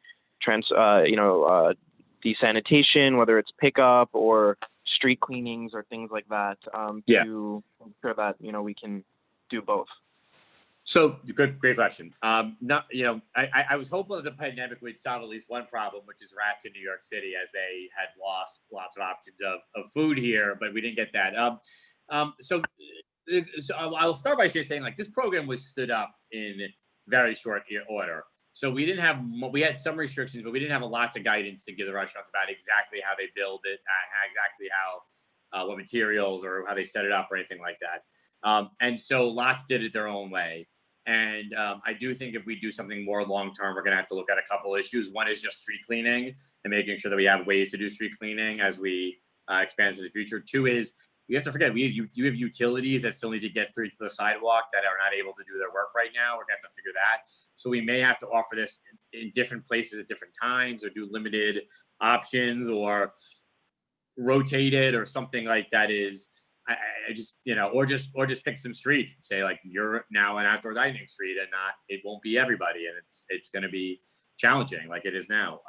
Speaker 1: the sanitation, whether it's pickup or street cleanings or things like that, to ensure that we can do both?
Speaker 5: So great question. I was hopeful that the pandemic would solve at least one problem, which is rats in New York City, as they had lost lots of options of food here, but we didn't get that. So So I'll start by just saying, like, this program was stood up in very short order. So we didn't have, we had some restrictions, but we didn't have lots of guidance to give the restaurants about exactly how they build it, exactly how, what materials or how they set it up or anything like that. And so lots did it their own way. And I do think if we do something more long-term, we're gonna have to look at a couple issues. One is just street cleaning and making sure that we have ways to do street cleaning as we expand in the future. Two is, you have to forget, you have utilities that still need to get through to the sidewalk that are not able to do their work right now. We're gonna have to figure that. So we may have to offer this in different places at different times, or do limited options, or rotate it, or something like that. Is I just, you know, or just pick some streets and say, like, you're now an outdoor dining street, and it won't be everybody, and it's gonna be challenging like it is now.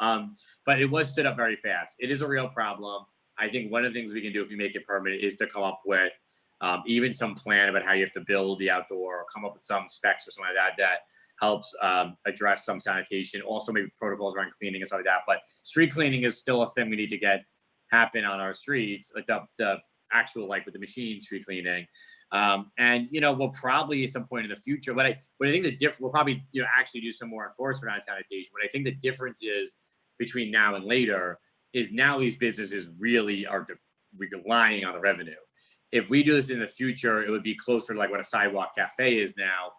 Speaker 5: But it was stood up very fast. It is a real problem. I think one of the things we can do if you make it permanent is to come up with even some plan about how you have to build the outdoor, or come up with some specs or something like that that helps address some sanitation. Also maybe protocols around cleaning and stuff like that. But street cleaning is still a thing we need to get happen on our streets, like the actual, like with the machine street cleaning. And, you know, we'll probably at some point in the future, but I think the difference, we'll probably, you know, actually do some more enforcement on sanitation. But I think the difference is between now and later is now these businesses really are relying on the revenue. If we do this in the future, it would be closer to like what a sidewalk cafe is now,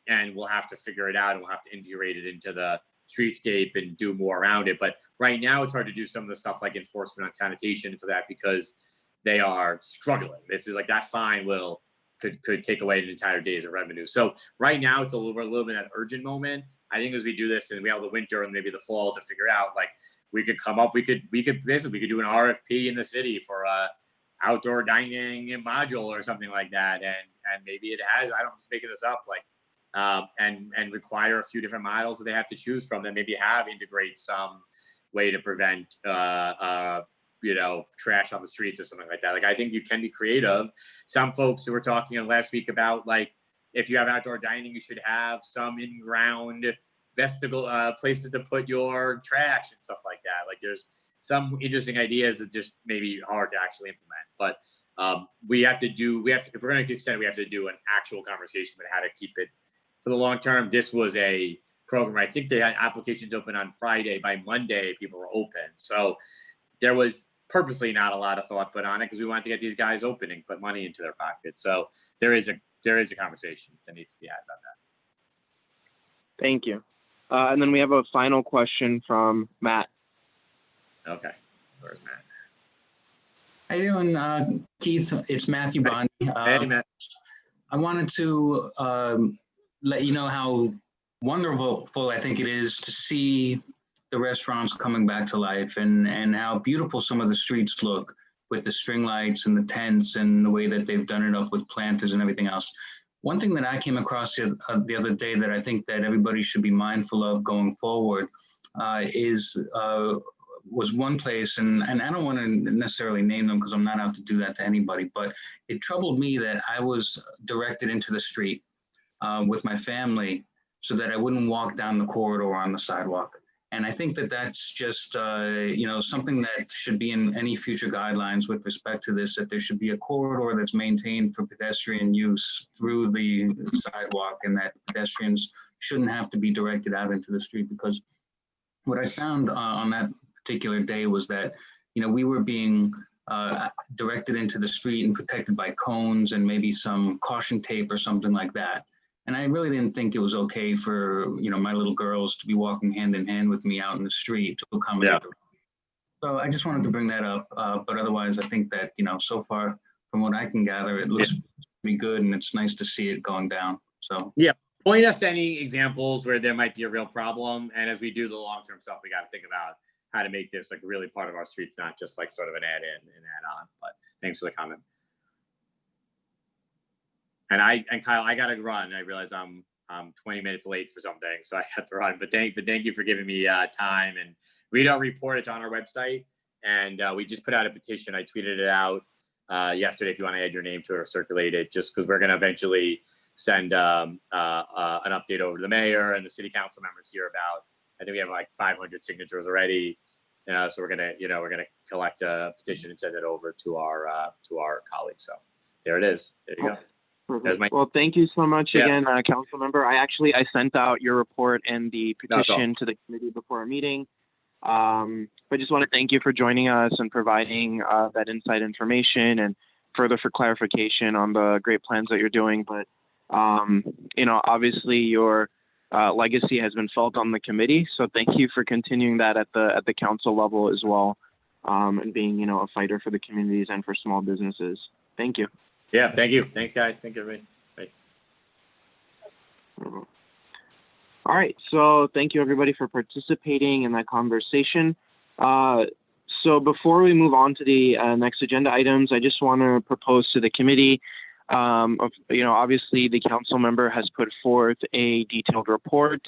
Speaker 5: and we'll have to figure it out, and we'll have to integrate it into the streetscape and do more around it. But right now it's hard to do some of the stuff like enforcement on sanitation into that, because they are struggling. This is like, that fine could take away an entire day's of revenue. So right now it's we're a little bit at an urgent moment. I think as we do this and we have the winter and maybe the fall to figure out, like, we could come up, we could basically do an RFP in the city for a outdoor dining module or something like that. And maybe it has, I'm just making this up, like, and require a few different models that they have to choose from, that maybe integrate some way to prevent, you know, trash on the streets or something like that. Like, I think you can be creative. Some folks who were talking last week about, like, if you have outdoor dining, you should have some in-ground vestibule places to put your trash and stuff like that. Like, there's some interesting ideas that just maybe hard to actually implement. But if we're going to extend it, we have to do an actual conversation about how to keep it for the long term. This was a program, I think they had applications open on Friday. By Monday, people were open. So there was purposely not a lot of thought put on it, because we wanted to get these guys open and put money into their pockets. So there is a conversation that needs to be had about that.
Speaker 1: Thank you. And then we have a final question from Matt.
Speaker 5: Okay, where's Matt?
Speaker 11: How you doing, Keith? It's Matthew Bondi.
Speaker 5: Hey, Matt.
Speaker 11: I wanted to let you know how wonderful I think it is to see the restaurants coming back to life, and how beautiful some of the streets look with the string lights and the tents and the way that they've done it up with planters and everything else. One thing that I came across the other day that I think that everybody should be mindful of going forward was one place, and I don't want to necessarily name them because I'm not out to do that to anybody, but it troubled me that I was directed into the street with my family so that I wouldn't walk down the corridor on the sidewalk. And I think that that's just, you know, something that should be in any future guidelines with respect to this, that there should be a corridor that's maintained for pedestrian use through the sidewalk, and that pedestrians shouldn't have to be directed out into the street. Because what I found on that particular day was that, you know, we were being directed into the street and protected by cones and maybe some caution tape or something like that. And I really didn't think it was okay for, you know, my little girls to be walking hand in hand with me out in the street to accommodate.
Speaker 5: Yeah.
Speaker 11: So I just wanted to bring that up. But otherwise, I think that, you know, so far from what I can gather, it looks pretty good, and it's nice to see it going down. So
Speaker 5: yeah, point us to any examples where there might be a real problem. And as we do the long-term stuff, we got to think about how to make this like really part of our streets, not just like sort of an add-in and add-on. But thanks for the comment. And Kyle, I gotta run. I realize I'm 20 minutes late for something, so I have to run. But thank you for giving me time. And read our report. It's on our website, and we just put out a petition. I tweeted it out yesterday. If you want to add your name to it or circulate it, just because we're gonna eventually send an update over to the mayor and the city council members here about. I think we have like 500 signatures already. So we're gonna collect a petition and send it over to our colleagues. So there it is. There you go. That's my,
Speaker 1: Well, thank you so much
Speaker 5: Yeah.
Speaker 1: again, council member. I sent out your report and the
Speaker 5: That's all.
Speaker 1: petition to the committee before our meeting. But just want to thank you for joining us and providing that inside information and further for clarification on the great plans that you're doing. But obviously your legacy has been felt on the committee, so thank you for continuing that at the council level as well, and being a fighter for the communities and for small businesses. Thank you.
Speaker 5: yeah, thank you. Thanks, guys. Thank you, everybody. Bye.
Speaker 1: All right, so thank you everybody for participating in that conversation. So before we move on to the next agenda items, I just want to propose to the committee, obviously the council member has put forth a detailed report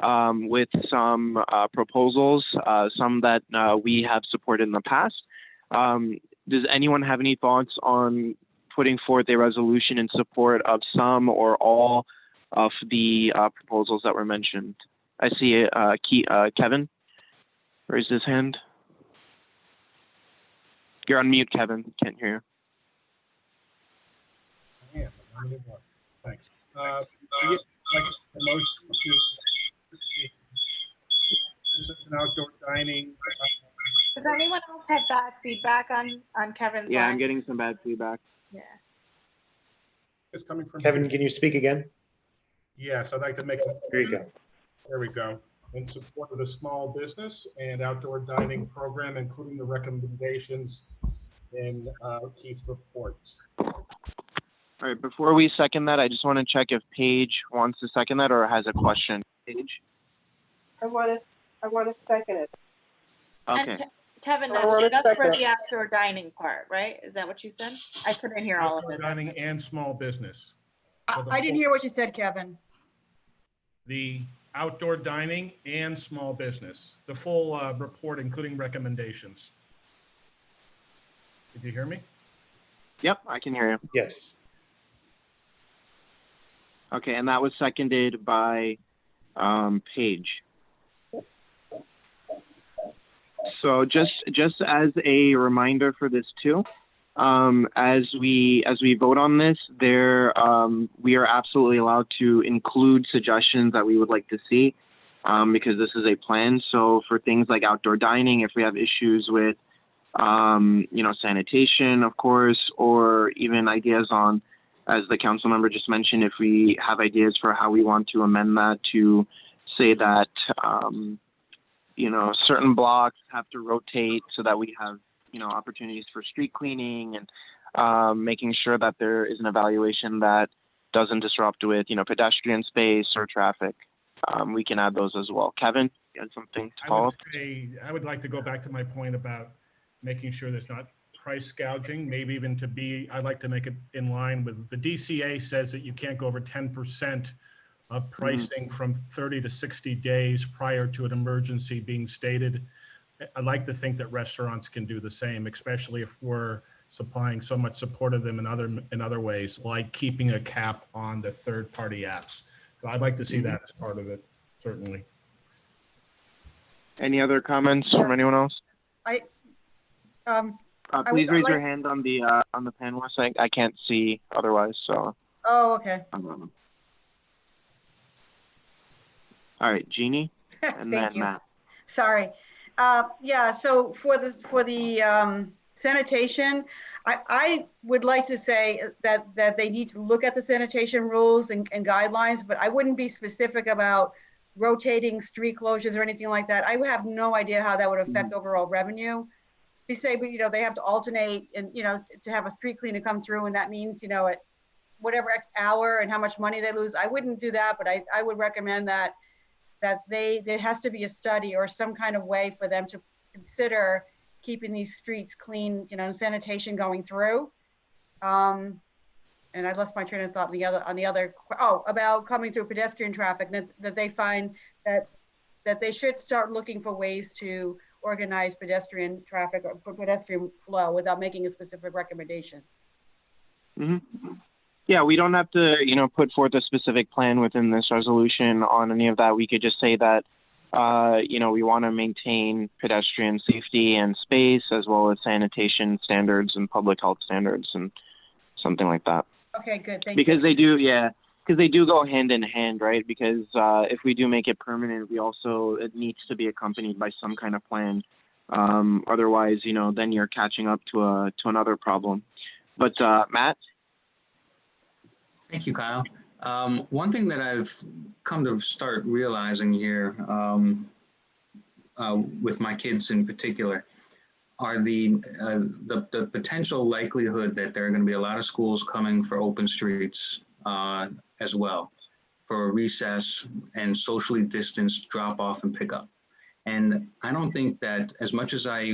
Speaker 1: with some proposals, some that we have supported in the past. Does anyone have any thoughts on putting forth a resolution in support of some or all of the proposals that were mentioned? I see Kevin raised his hand. You're on mute, Kevin. Can't hear you.
Speaker 6: Thanks. Like a motion to this is an outdoor dining.
Speaker 9: Does anyone else have bad feedback on Kevin's
Speaker 1: Yeah,
Speaker 9: line?
Speaker 1: I'm getting some bad feedback.
Speaker 9: Yeah.
Speaker 6: It's coming from
Speaker 3: Kevin, can you speak again?
Speaker 6: Yes, I'd like to make.
Speaker 3: There you go.
Speaker 6: There we go. In support of the small business and outdoor dining program, including the recommendations in Keith's report.
Speaker 1: All right, before we second that, I just want to check if Paige wants to second that or has a question. Paige?
Speaker 2: I want to second it.
Speaker 1: Okay.
Speaker 9: And Kevin,
Speaker 2: I wanna
Speaker 9: that's for
Speaker 2: second.
Speaker 9: the outdoor dining part, right? Is that what you said? I couldn't hear all of
Speaker 6: Outdoor
Speaker 9: it.
Speaker 6: dining and small business.
Speaker 8: I didn't hear what you said, Kevin.
Speaker 6: The outdoor dining and small business, the full report, including recommendations. Did you hear me?
Speaker 1: Yep, I can hear you.
Speaker 3: Yes.
Speaker 1: Okay, and that was seconded by Paige. So just as a reminder for this too, as we vote on this, we are absolutely allowed to include suggestions that we would like to see, because this is a plan. So for things like outdoor dining, if we have issues with sanitation, of course, or even ideas on, as the council member just mentioned, if we have ideas for how we want to amend that to say that certain blocks have to rotate so that we have opportunities for street cleaning and making sure that there is an evaluation that doesn't disrupt with pedestrian space or traffic. We can add those as well. Kevin, you had something to follow up?
Speaker 6: I would like to go back to my point about making sure there's not price gouging, maybe even I'd like to make it in line with the DCA says that you can't go over 10% of pricing from 30 to 60 days prior to an emergency being stated. I'd like to think that restaurants can do the same, especially if we're supplying so much support of them in other ways, like keeping a cap on the third-party apps. So I'd like to see that as part of it, certainly.
Speaker 1: Any other comments from anyone else? Please raise your hand on the panelist. I can't see otherwise, so.
Speaker 8: Oh, okay.
Speaker 1: All right, Jeannie, and
Speaker 8: Thank
Speaker 1: then
Speaker 8: you.
Speaker 1: Matt.
Speaker 8: Sorry. Yeah, so for the sanitation, I would like to say that they need to look at the sanitation rules and guidelines, but I wouldn't be specific about rotating street closures or anything like that. I would have no idea how that would affect overall revenue. They say, but they have to alternate and, to have a street cleaner come through, and that means, at whatever X hour and how much money they lose. I wouldn't do that, but I would recommend that there has to be a study or some kind of way for them to consider keeping these streets clean, sanitation going through. And I lost my train of thought about coming through pedestrian traffic, that they find that they should start looking for ways to organize pedestrian traffic or for pedestrian flow without making a specific recommendation.
Speaker 1: Mm-hmm. Yeah, we don't have to, put forth a specific plan within this resolution on any of that. We could just say that, we want to maintain pedestrian safety and space, as well as sanitation standards and public health standards and something like that.
Speaker 8: Okay, good, thank you.
Speaker 1: Because they do, yeah, because they do go hand in hand, right? Because if we do make it permanent, it needs to be accompanied by some kind of plan. Otherwise, then you're catching up to another problem. But Matt?
Speaker 11: Thank you, Kyle. One thing that I've come to start realizing here with my kids in particular are the potential likelihood that there are going to be a lot of schools coming for open streets as well, for recess and socially distanced drop off and pick up. And I don't think that, as much as I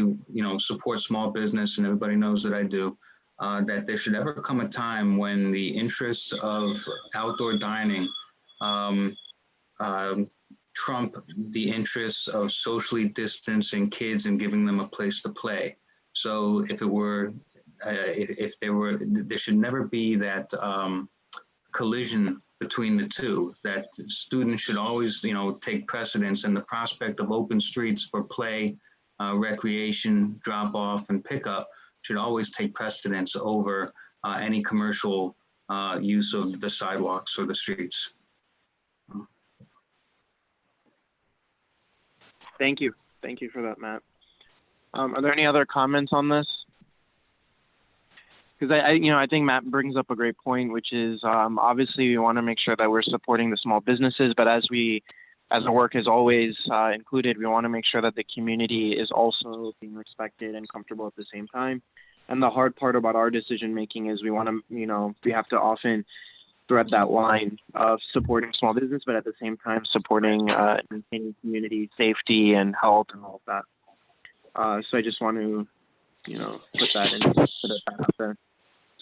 Speaker 11: support small business, and everybody knows that I do, that there should ever come a time when the interests of outdoor dining trump the interests of socially distancing kids and giving them a place to play. So there should never be that collision between the two, that students should always, take precedence, and the prospect of open streets for play, recreation, drop off and pickup should always take precedence over any commercial use of the sidewalks or the streets.
Speaker 1: Thank you. Thank you for that, Matt. Are there any other comments on this? Because I think Matt brings up a great point, which is obviously we want to make sure that we're supporting the small businesses, but as the work is always included, we want to make sure that the community is also being respected and comfortable at the same time. And the hard part about our decision making is we want to, we have to often thread that line of supporting small business, but at the same time supporting maintaining community safety and health and all of that. So I just want to, put that out there.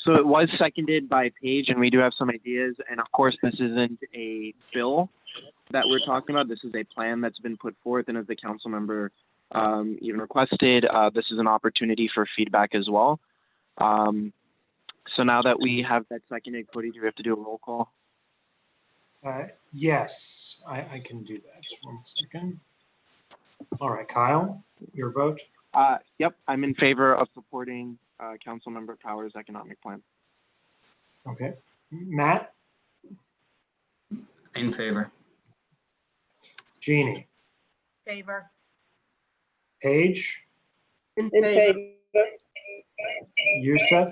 Speaker 1: So it was seconded by Paige, and we do have some ideas. And of course, this isn't a bill that we're talking about. This is a plan that's been put forth, and as the council member even requested, this is an opportunity for feedback as well. So now that we have that seconded, Cody, do we have to do a roll call?
Speaker 3: Yes, I can do that. 1 second. All right, Kyle, your vote?
Speaker 1: Yep, I'm in favor of supporting Councilmember Power's economic plan.
Speaker 3: Okay. Matt?
Speaker 11: In favor.
Speaker 3: Jeannie?
Speaker 8: Favor.
Speaker 3: Paige?
Speaker 2: In favor.
Speaker 3: Yusuf?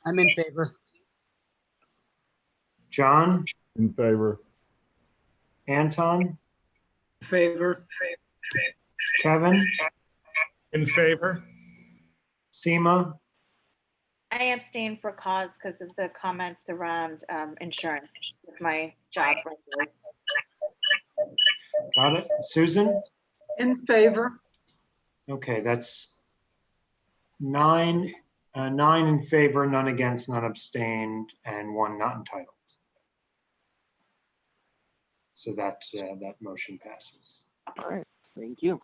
Speaker 7: I'm in favor.
Speaker 3: John?
Speaker 10: In favor.
Speaker 3: Anton?
Speaker 2: Favor.
Speaker 3: Kevin?
Speaker 6: In favor?
Speaker 3: Seema?
Speaker 9: I abstain for cause because of the comments around insurance with my job.
Speaker 3: Got it. Susan?
Speaker 4: In favor.
Speaker 3: Okay, that's 9 in favor, none against, none abstained, and 1 not entitled. So that motion passes.
Speaker 1: All right, thank you.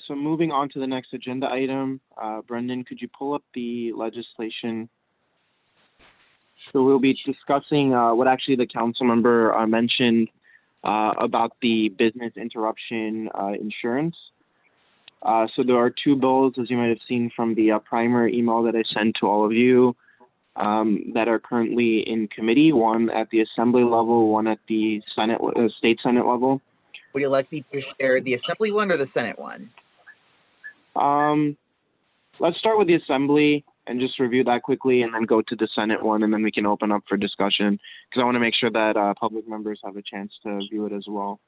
Speaker 1: So moving on to the next agenda item, Brendan, could you pull up the legislation? So we'll be discussing what actually the council member mentioned about the business interruption insurance. So there are 2 bills, as you might have seen from the primary email that I sent to all of you, that are currently in committee, one at the assembly level, one at the state senate level.
Speaker 12: Would you like me to share the assembly one or the Senate one?
Speaker 1: Let's start with the assembly and just review that quickly and then go to the Senate one, and then we can open up for discussion because I want to make sure that public members have a chance to view it as well.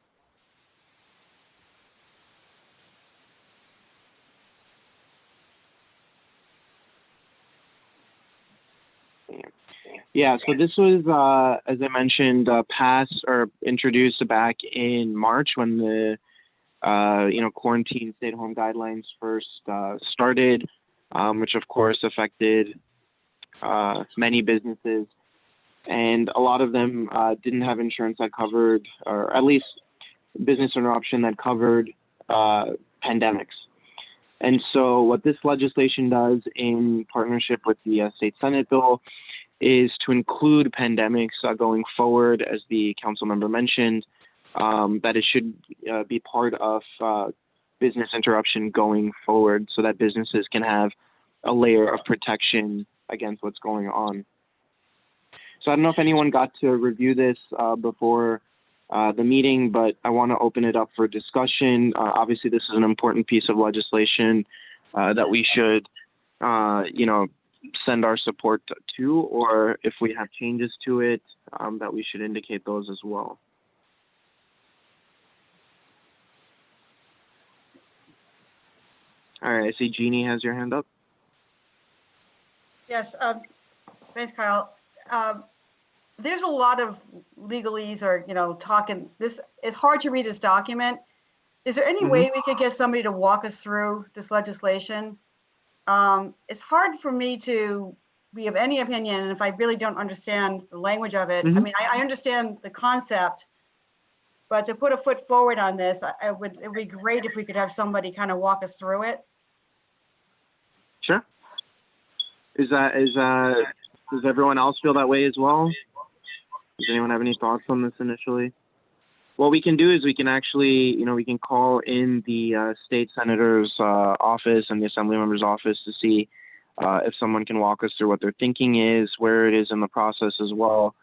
Speaker 1: Yeah, so this was, as I mentioned, passed or introduced back in March when the, quarantine stay-at-home guidelines first started, which of course affected many businesses. And a lot of them didn't have insurance that covered, or at least business interruption that covered pandemics. And so what this legislation does in partnership with the state Senate bill is to include pandemics going forward, as the council member mentioned, that it should be part of business interruption going forward so that businesses can have a layer of protection against what's going on. So I don't know if anyone got to review this before the meeting, but I want to open it up for discussion. Obviously, this is an important piece of legislation that we should, send our support to, or if we have changes to it, that we should indicate those as well. All right, I see Jeannie has your hand up.
Speaker 8: Yes, thanks, Kyle. There's a lot of legalese or, talking. This, it's hard to read this document. Is there any way we could get somebody to walk us through this legislation? It's hard for me to be of any opinion if I really don't understand the language of it. I mean, I understand the concept, but to put a foot forward on this, it would be great if we could have somebody kind of walk us through it.
Speaker 1: Sure. Does everyone else feel that way as well? Does anyone have any thoughts on this initially? What we can do is we can actually, we can call in the state senator's office and the assembly member's office to see if someone can walk us through what their thinking is, where it is in the process as well,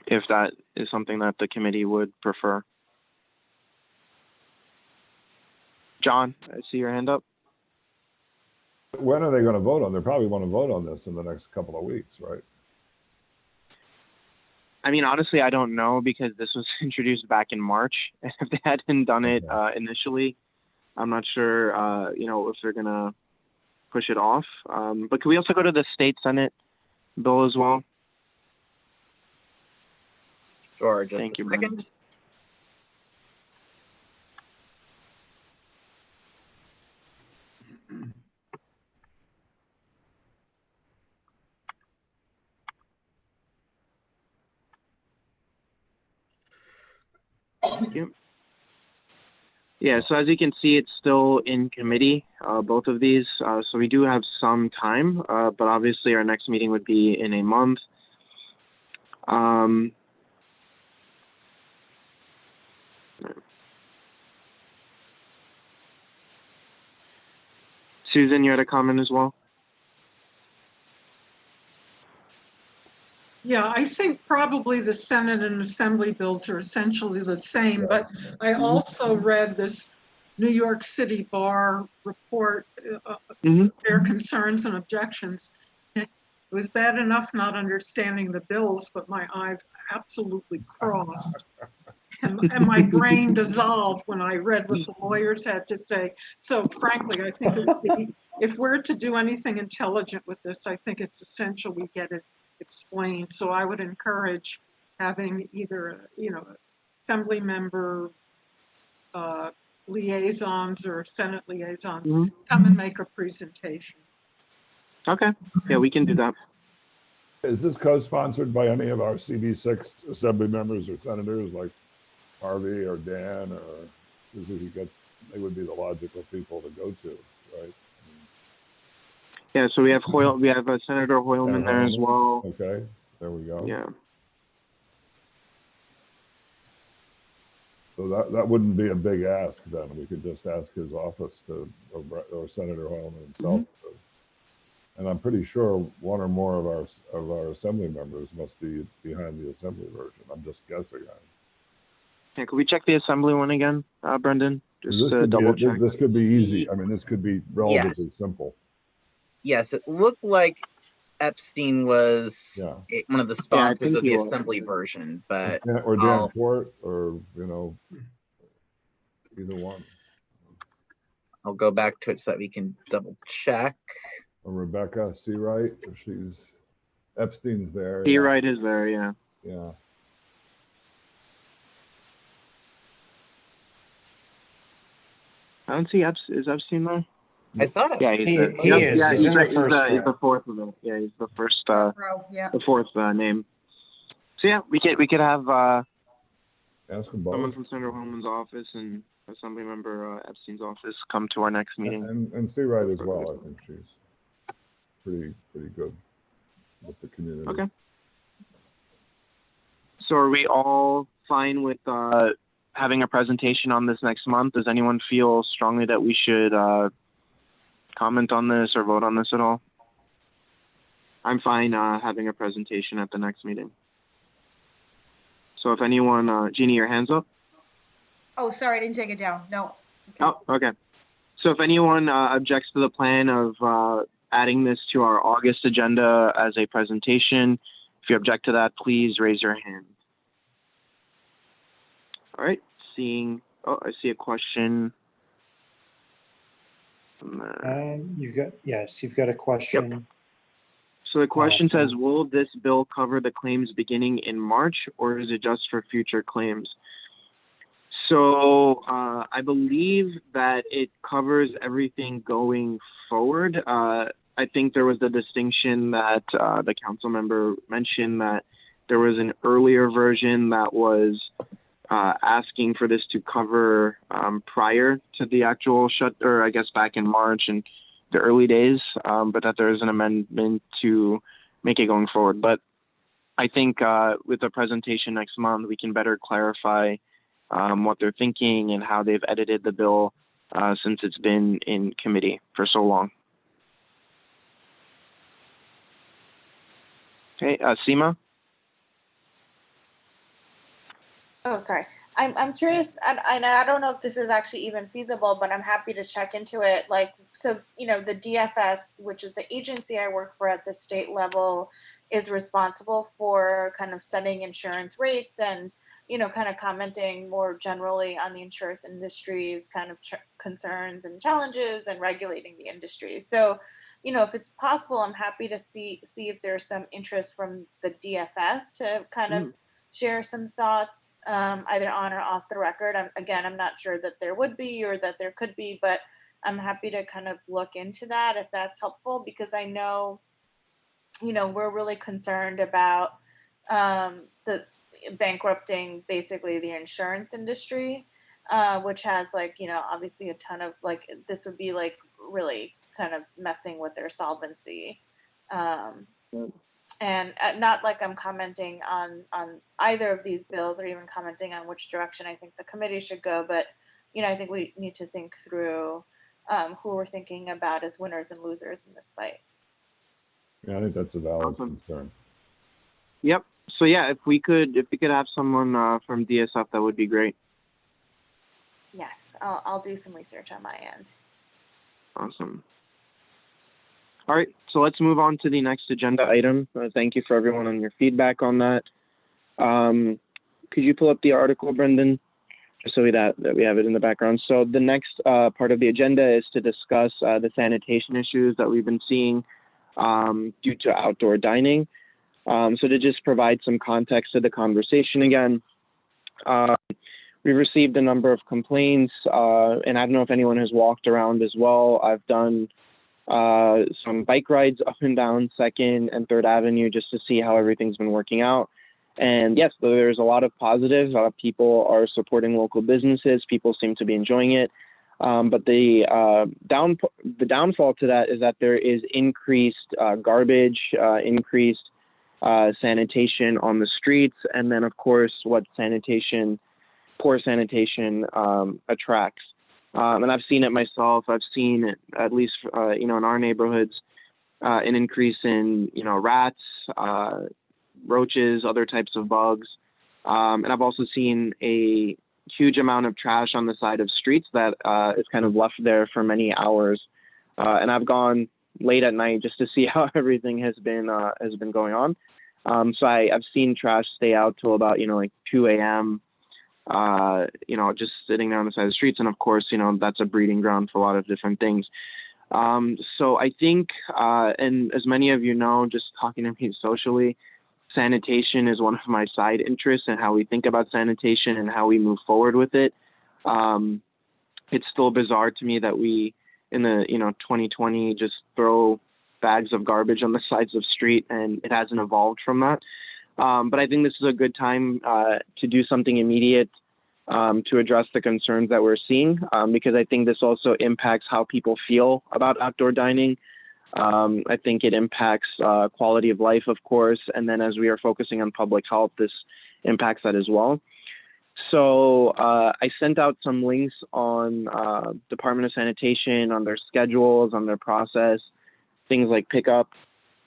Speaker 1: if that is something that the committee would prefer. John, I see your hand up.
Speaker 10: When are they going to vote on? They probably want to vote on this in the next couple of weeks, right?
Speaker 1: I mean, honestly, I don't know because this was introduced back in March. If they hadn't done it initially, I'm not sure, if they're going to push it off. But can we also go to the state Senate bill as well?
Speaker 12: Sure, just
Speaker 1: Thank
Speaker 12: a
Speaker 1: you,
Speaker 12: second.
Speaker 1: Brandon. Thank you. Yeah, so as you can see, it's still in committee, both of these. So we do have some time, but obviously our next meeting would be in a month. Susan, you had a comment as well?
Speaker 4: Yeah, I think probably the Senate and Assembly bills are essentially the same, but I also read this New York City Bar report, their concerns and objections. It was bad enough not understanding the bills, but my eyes absolutely crossed. And my brain dissolved when I read what the lawyers had to say. So frankly, I think it would be, if we're to do anything intelligent with this, I think it's essential we get it explained. So I would encourage having either, assembly member liaisons or Senate liaisons come and make a presentation.
Speaker 1: Okay, yeah, we can do that.
Speaker 10: Is this co-sponsored by any of our CB6 assembly members or senators like Harvey or Dan, or they would be the logical people to go to, right?
Speaker 1: Yeah, so we have Senator Hoylman there as well.
Speaker 10: Okay, there we go.
Speaker 1: Yeah.
Speaker 10: So that wouldn't be a big ask then. We could just ask his office to, or Senator Hoylman himself. And I'm pretty sure one or more of our assembly members must be behind the assembly version. I'm just guessing.
Speaker 1: Yeah, could we check the assembly one again, Brendan? Just to double check.
Speaker 10: This could be easy. I mean, this could be relatively simple.
Speaker 12: Yes, it looked like Epstein was one of the sponsors of the assembly version, but
Speaker 10: or Dan Port, or either one.
Speaker 12: I'll go back to it so that we can double check.
Speaker 10: Or Rebecca Seawright, if she's Epstein's there.
Speaker 1: Seawright is there, yeah.
Speaker 10: Yeah.
Speaker 1: I don't see is Epstein there?
Speaker 12: I thought
Speaker 2: he is. He's in the first
Speaker 1: he's the fourth of them. Yeah, he's the first. The fourth name. So yeah, we could have
Speaker 10: ask them
Speaker 1: someone from Senator Holman's office and Assembly Member Epstein's office come to our next meeting.
Speaker 10: And Seawright as well. I think she's pretty good with the community.
Speaker 1: Okay. So are we all fine with having a presentation on this next month? Does anyone feel strongly that we should comment on this or vote on this at all? I'm fine having a presentation at the next meeting. So if anyone, Jeannie, your hand's up?
Speaker 8: Oh, sorry, I didn't take it down. No.
Speaker 1: Oh, okay. So if anyone objects to the plan of adding this to our August agenda as a presentation, if you object to that, please raise your hand. All right, seeing, oh, I see a question.
Speaker 3: You've got a question.
Speaker 1: Yep. So the question says, will this bill cover the claims beginning in March, or is it just for future claims? So I believe that it covers everything going forward. I think there was the distinction that the council member mentioned, that there was an earlier version that was asking for this to cover prior to the actual or I guess back in March and the early days, but that there is an amendment to make it going forward. But I think with the presentation next month, we can better clarify what they're thinking and how they've edited the bill since it's been in committee for so long. Okay, Seema?
Speaker 9: Oh, sorry. I'm curious, and I don't know if this is actually even feasible, but I'm happy to check into it. Like, so, you know, the DFS, which is the agency I work for at the state level, is responsible for kind of setting insurance rates and, you know, kind of commenting more generally on the insurance industry's kind of concerns and challenges and regulating the industry. So, you know, if it's possible, I'm happy to see if there's some interest from the DFS to kind of share some thoughts, either on or off the record. I'm not sure that there would be or that there could be, but I'm happy to kind of look into that if that's helpful, because I know, you know, we're really concerned about the bankrupting basically the insurance industry, which has, like, you know, obviously a ton of, like, this would be like really kind of messing with their solvency. And not like I'm commenting on either of these bills or even commenting on which direction I think the committee should go, but, you know, I think we need to think through who we're thinking about as winners and losers in this fight.
Speaker 10: Yeah, I think that's a valid concern.
Speaker 1: Yep. So yeah, if we could have someone from DSF, that would be great.
Speaker 9: Yes, I'll do some research on my end.
Speaker 1: Awesome. All right, so let's move on to the next agenda item. Thank you for everyone on your feedback on that. Could you pull up the article, Brendan, just so that we have it in the background? So the next part of the agenda is to discuss the sanitation issues that we've been seeing due to outdoor dining. So to just provide some context to the conversation again, we've received a number of complaints, and I don't know if anyone has walked around as well. I've done some bike rides up and down 2nd and 3rd Avenue just to see how everything's been working out. And yes, there's a lot of positives. People are supporting local businesses. People seem to be enjoying it. But the downfall to that is that there is increased garbage, increased sanitation on the streets, and then of course what poor sanitation attracts. And I've seen it myself. I've seen it, at least, you know, in our neighborhoods, an increase in, you know, rats, roaches, other types of bugs. And I've also seen a huge amount of trash on the side of streets that is kind of left there for many hours. And I've gone late at night just to see how everything has been going on. So I've seen trash stay out till about, you know, like 2 a.m., you know, just sitting there on the side of the streets. And of course, you know, that's a breeding ground for a lot of different things. So I think, and as many of you know, just talking to me socially, sanitation is one of my side interests and how we think about sanitation and how we move forward with it. It's still bizarre to me that we, in the, you know, 2020, just throw bags of garbage on the sides of street, and it hasn't evolved from that. But I think this is a good time to do something immediate to address the concerns that we're seeing, because I think this also impacts how people feel about outdoor dining. I think it impacts quality of life, of course, and then as we are focusing on public health, this impacts that as well. So I sent out some links on Department of Sanitation, on their schedules, on their process, things like pickup.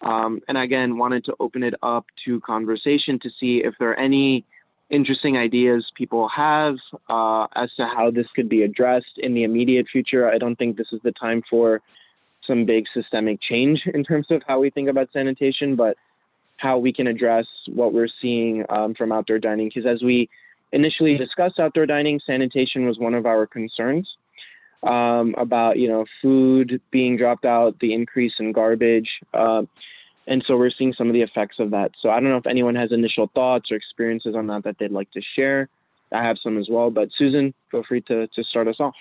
Speaker 1: And again, wanted to open it up to conversation to see if there are any interesting ideas people have as to how this could be addressed in the immediate future. I don't think this is the time for some big systemic change in terms of how we think about sanitation, but how we can address what we're seeing from outdoor dining. Because as we initially discussed outdoor dining, sanitation was one of our concerns about, food being dropped out, the increase in garbage. And so we're seeing some of the effects of that. So I don't know if anyone has initial thoughts or experiences on that they'd like to share. I have some as well, but Susan, feel free to start us off.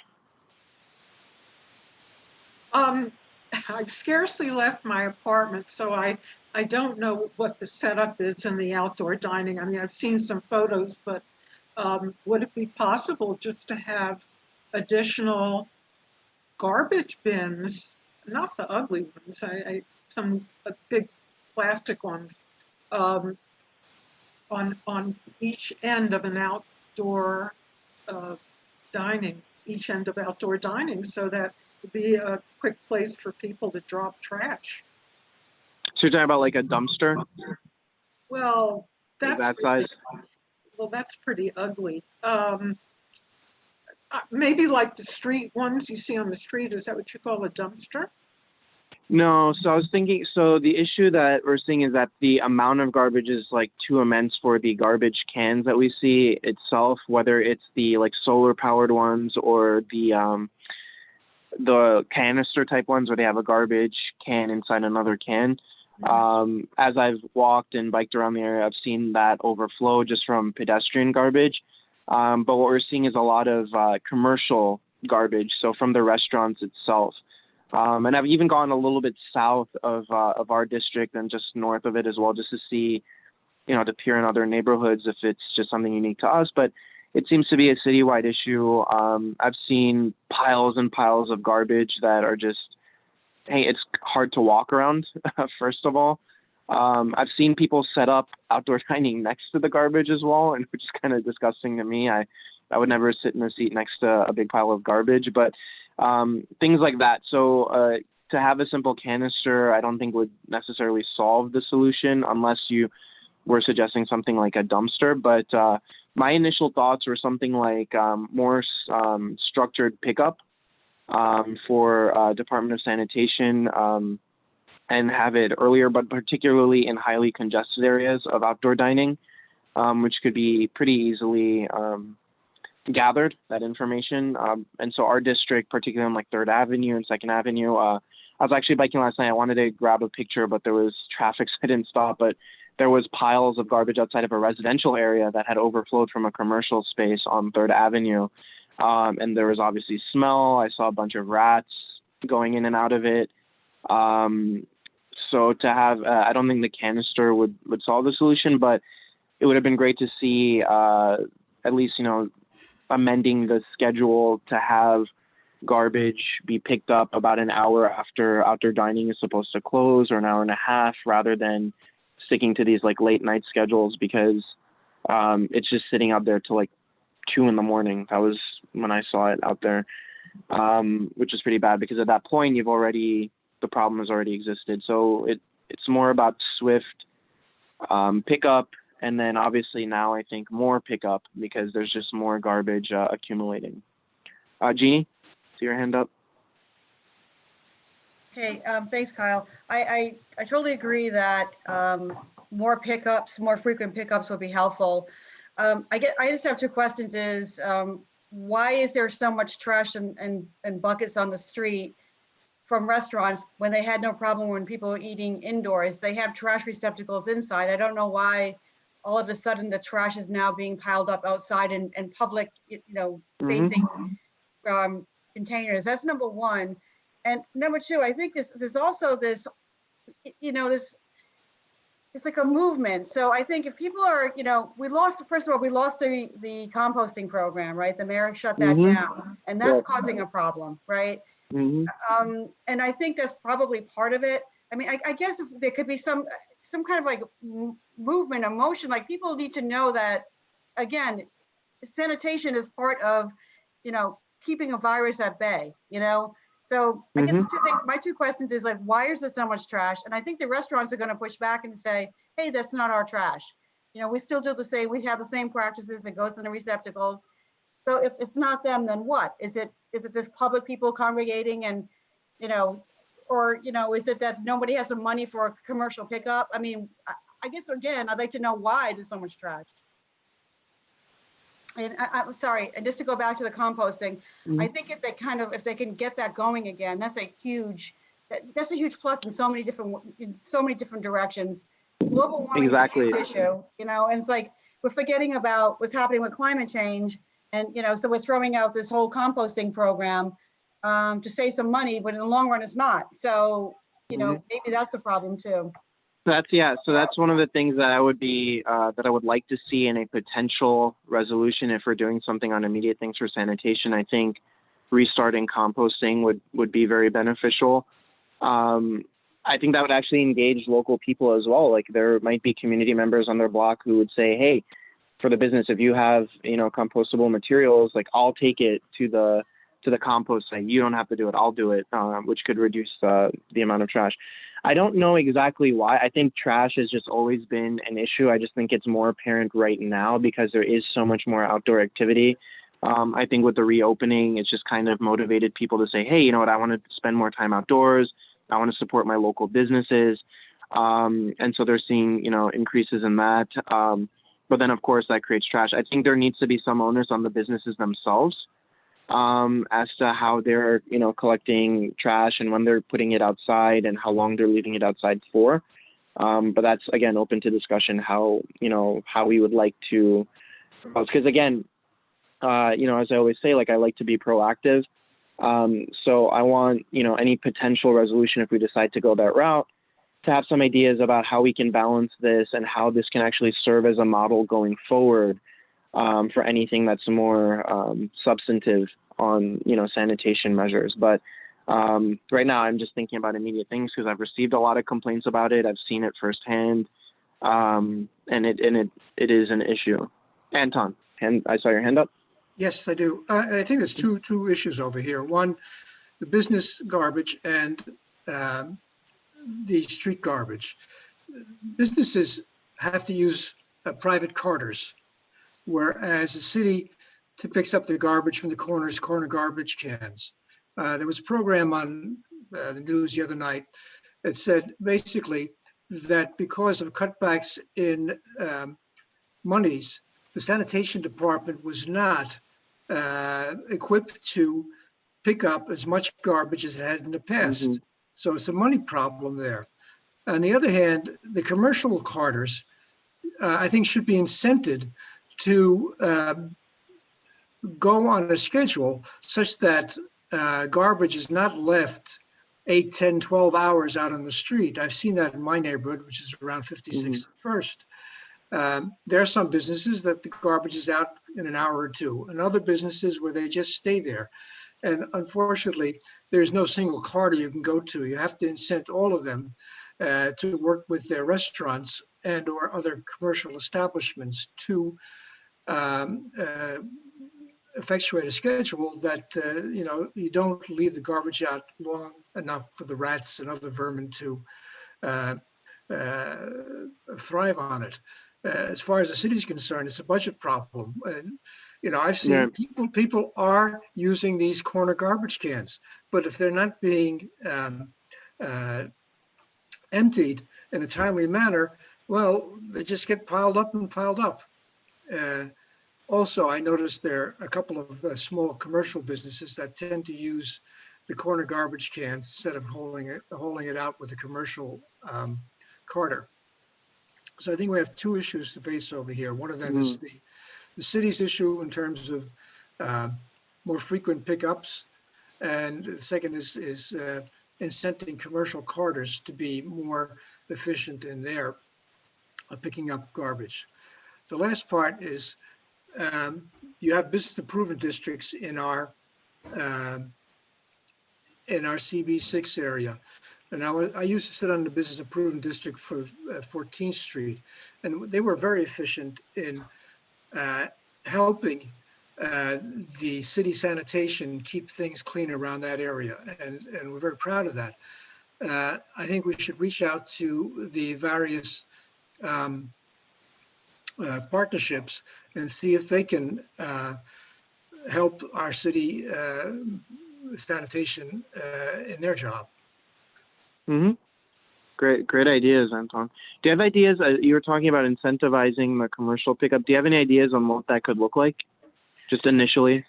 Speaker 4: I've scarcely left my apartment, so I don't know what the setup is in the outdoor dining. I mean, I've seen some photos, but would it be possible just to have additional garbage bins, not the ugly ones, some big plastic ones, on each end of an outdoor dining, so that would be a quick place for people to drop trash.
Speaker 1: So you're talking about like a dumpster?
Speaker 4: Well, that's
Speaker 1: that size?
Speaker 4: Well, that's pretty ugly. Maybe like the street ones you see on the street. Is that what you call a dumpster?
Speaker 1: No, so I was thinking, so the issue that we're seeing is that the amount of garbage is like too immense for the garbage cans that we see itself, whether it's the like solar powered ones or the canister type ones where they have a garbage can inside another can. As I've walked and biked around the area, I've seen that overflow just from pedestrian garbage. But what we're seeing is a lot of commercial garbage, so from the restaurants itself. And I've even gone a little bit south of our district and just north of it as well, just to see, to peer in other neighborhoods if it's just something unique to us. But it seems to be a citywide issue. I've seen piles and piles of garbage that are just, hey, it's hard to walk around, first of all. I've seen people set up outdoor dining next to the garbage as well, and which is kind of disgusting to me. I would never sit in a seat next to a big pile of garbage, but things like that. So to have a simple canister, I don't think would necessarily solve the solution unless you were suggesting something like a dumpster. But my initial thoughts were something like more structured pickup for Department of Sanitation and have it earlier, but particularly in highly congested areas of outdoor dining, which could be pretty easily gathered, that information. And so our district, particularly on like 3rd Avenue and 2nd Avenue, I was actually biking last night. I wanted to grab a picture, but there was traffic, so I didn't stop. But there was piles of garbage outside of a residential area that had overflowed from a commercial space on 3rd Avenue. And there was obviously smell. I saw a bunch of rats going in and out of it. So to have, I don't think the canister would solve the solution, but it would have been great to see at least, amending the schedule to have garbage be picked up about an hour after outdoor dining is supposed to close, or an hour and a half, rather than sticking to these like late night schedules, because it's just sitting out there till like 2 a.m. That was when I saw it out there, which is pretty bad, because at that point the problem has already existed. So it's more about swift pickup. And then obviously now I think more pickup, because there's just more garbage accumulating. Jeannie, see your hand up.
Speaker 8: Okay, thanks, Kyle. I totally agree that more frequent pickups would be helpful. I just have 2 questions. Is why is there so much trash and buckets on the street from restaurants when they had no problem when people were eating indoors? They have trash receptacles inside. I don't know why all of a sudden the trash is now being piled up outside in public, facing containers. That's number one. And number 2, I think there's also this, it's like a movement. So I think if people are, we lost the composting program, right? The mayor shut that down, and that's causing a problem, right? And I think that's probably part of it. I mean, I guess if there could be some kind of like movement, emotion, like people need to know that, again, sanitation is part of, keeping a virus at bay, So I guess the two things, my two questions is like, why is there so much trash? And I think the restaurants are going to push back and say, hey, that's not our trash. You know, we still do the same, we have the same practices, it goes in the receptacles. So if it's not them, then what? Is it this public people congregating and, you know, or, you know, is it that nobody has the money for a commercial pickup? I mean, I guess, again, I'd like to know why there's so much trash. And I'm sorry, and just to go back to the composting, I think if they can get that going again, that's a huge plus in so many different directions. Global warming is a huge issue, you know, and it's like we're forgetting about what's happening with climate change, and you know, so we're throwing out this whole composting program to save some money, but in the long run, it's not. So you know, maybe that's a problem too.
Speaker 1: So that's one of the things that I would like to see in a potential resolution if we're doing something on immediate things for sanitation. I think restarting composting would be very beneficial. I think that would actually engage local people as well. Like there might be community members on their block who would say, hey, for the business, if you have, you know, compostable materials, like I'll take it to the compost site. You don't have to do it. I'll do it, which could reduce the amount of trash. I don't know exactly why. I think trash has just always been an issue. I just think it's more apparent right now because there is so much more outdoor activity. I think with the reopening, it's just kind of motivated people to say, hey, you know what, I want to spend more time outdoors. I want to support my local businesses. And so they're seeing, you know, increases in that. But then, of course, that creates trash. I think there needs to be some onus on the businesses themselves as to how they're, you know, collecting trash and when they're putting it outside and how long they're leaving it outside for. But that's, again, open to discussion how we would like to, because again, you know, as I always say, like I like to be proactive. So I want, you know, any potential resolution, if we decide to go that route, to have some ideas about how we can balance this and how this can actually serve as a model going forward for anything that's more substantive on, you know, sanitation measures. But right now I'm just thinking about immediate things because I've received a lot of complaints about it. I've seen it firsthand, and it is an issue. Anton, I saw your hand up.
Speaker 13: Yes, I do. I think there's two issues over here. One, the business garbage and the street garbage. Businesses have to use private carters, whereas a city picks up the garbage from the corner garbage cans. There was a program on the news the other night that said basically that because of cutbacks in monies, the sanitation department was not equipped to pick up as much garbage as it has in the past. So it's a money problem there. On the other hand, the commercial carters, I think, should be incented to go on a schedule such that garbage is not left 8, 10, 12 hours out on the street. I've seen that in my neighborhood, which is around 56th First. There are some businesses that the garbage is out in an hour or two, and other businesses where they just stay there. And unfortunately, there's no single carter you can go to. You have to incent all of them to work with their restaurants and or other commercial establishments to effectuate a schedule that, you know, you don't leave the garbage out long enough for the rats and other vermin to thrive on it. As far as the city's concerned, it's a budget problem. And, you know, I've seen people are using these corner garbage cans, but if they're not being emptied in a timely manner, well, they just get piled up and piled up. Also, I noticed there are a couple of small commercial businesses that tend to use the corner garbage cans instead of hauling it out with a commercial carter. So I think we have two issues to face over here. One of them is the city's issue in terms of more frequent pickups, and the second is incenting commercial carters to be more efficient in their picking up garbage. The last part is you have business improvement districts in our CB6 area. And I used to sit on the business improvement district for 14th Street, and they were very efficient in helping the city sanitation keep things clean around that area, and we're very proud of that. I think we should reach out to the various partnerships and see if they can help our city sanitation in their job.
Speaker 1: Mm-hmm. Great ideas, Anton. Do you have ideas? You were talking about incentivizing the commercial pickup. Do you have any ideas on what that could look like, just initially?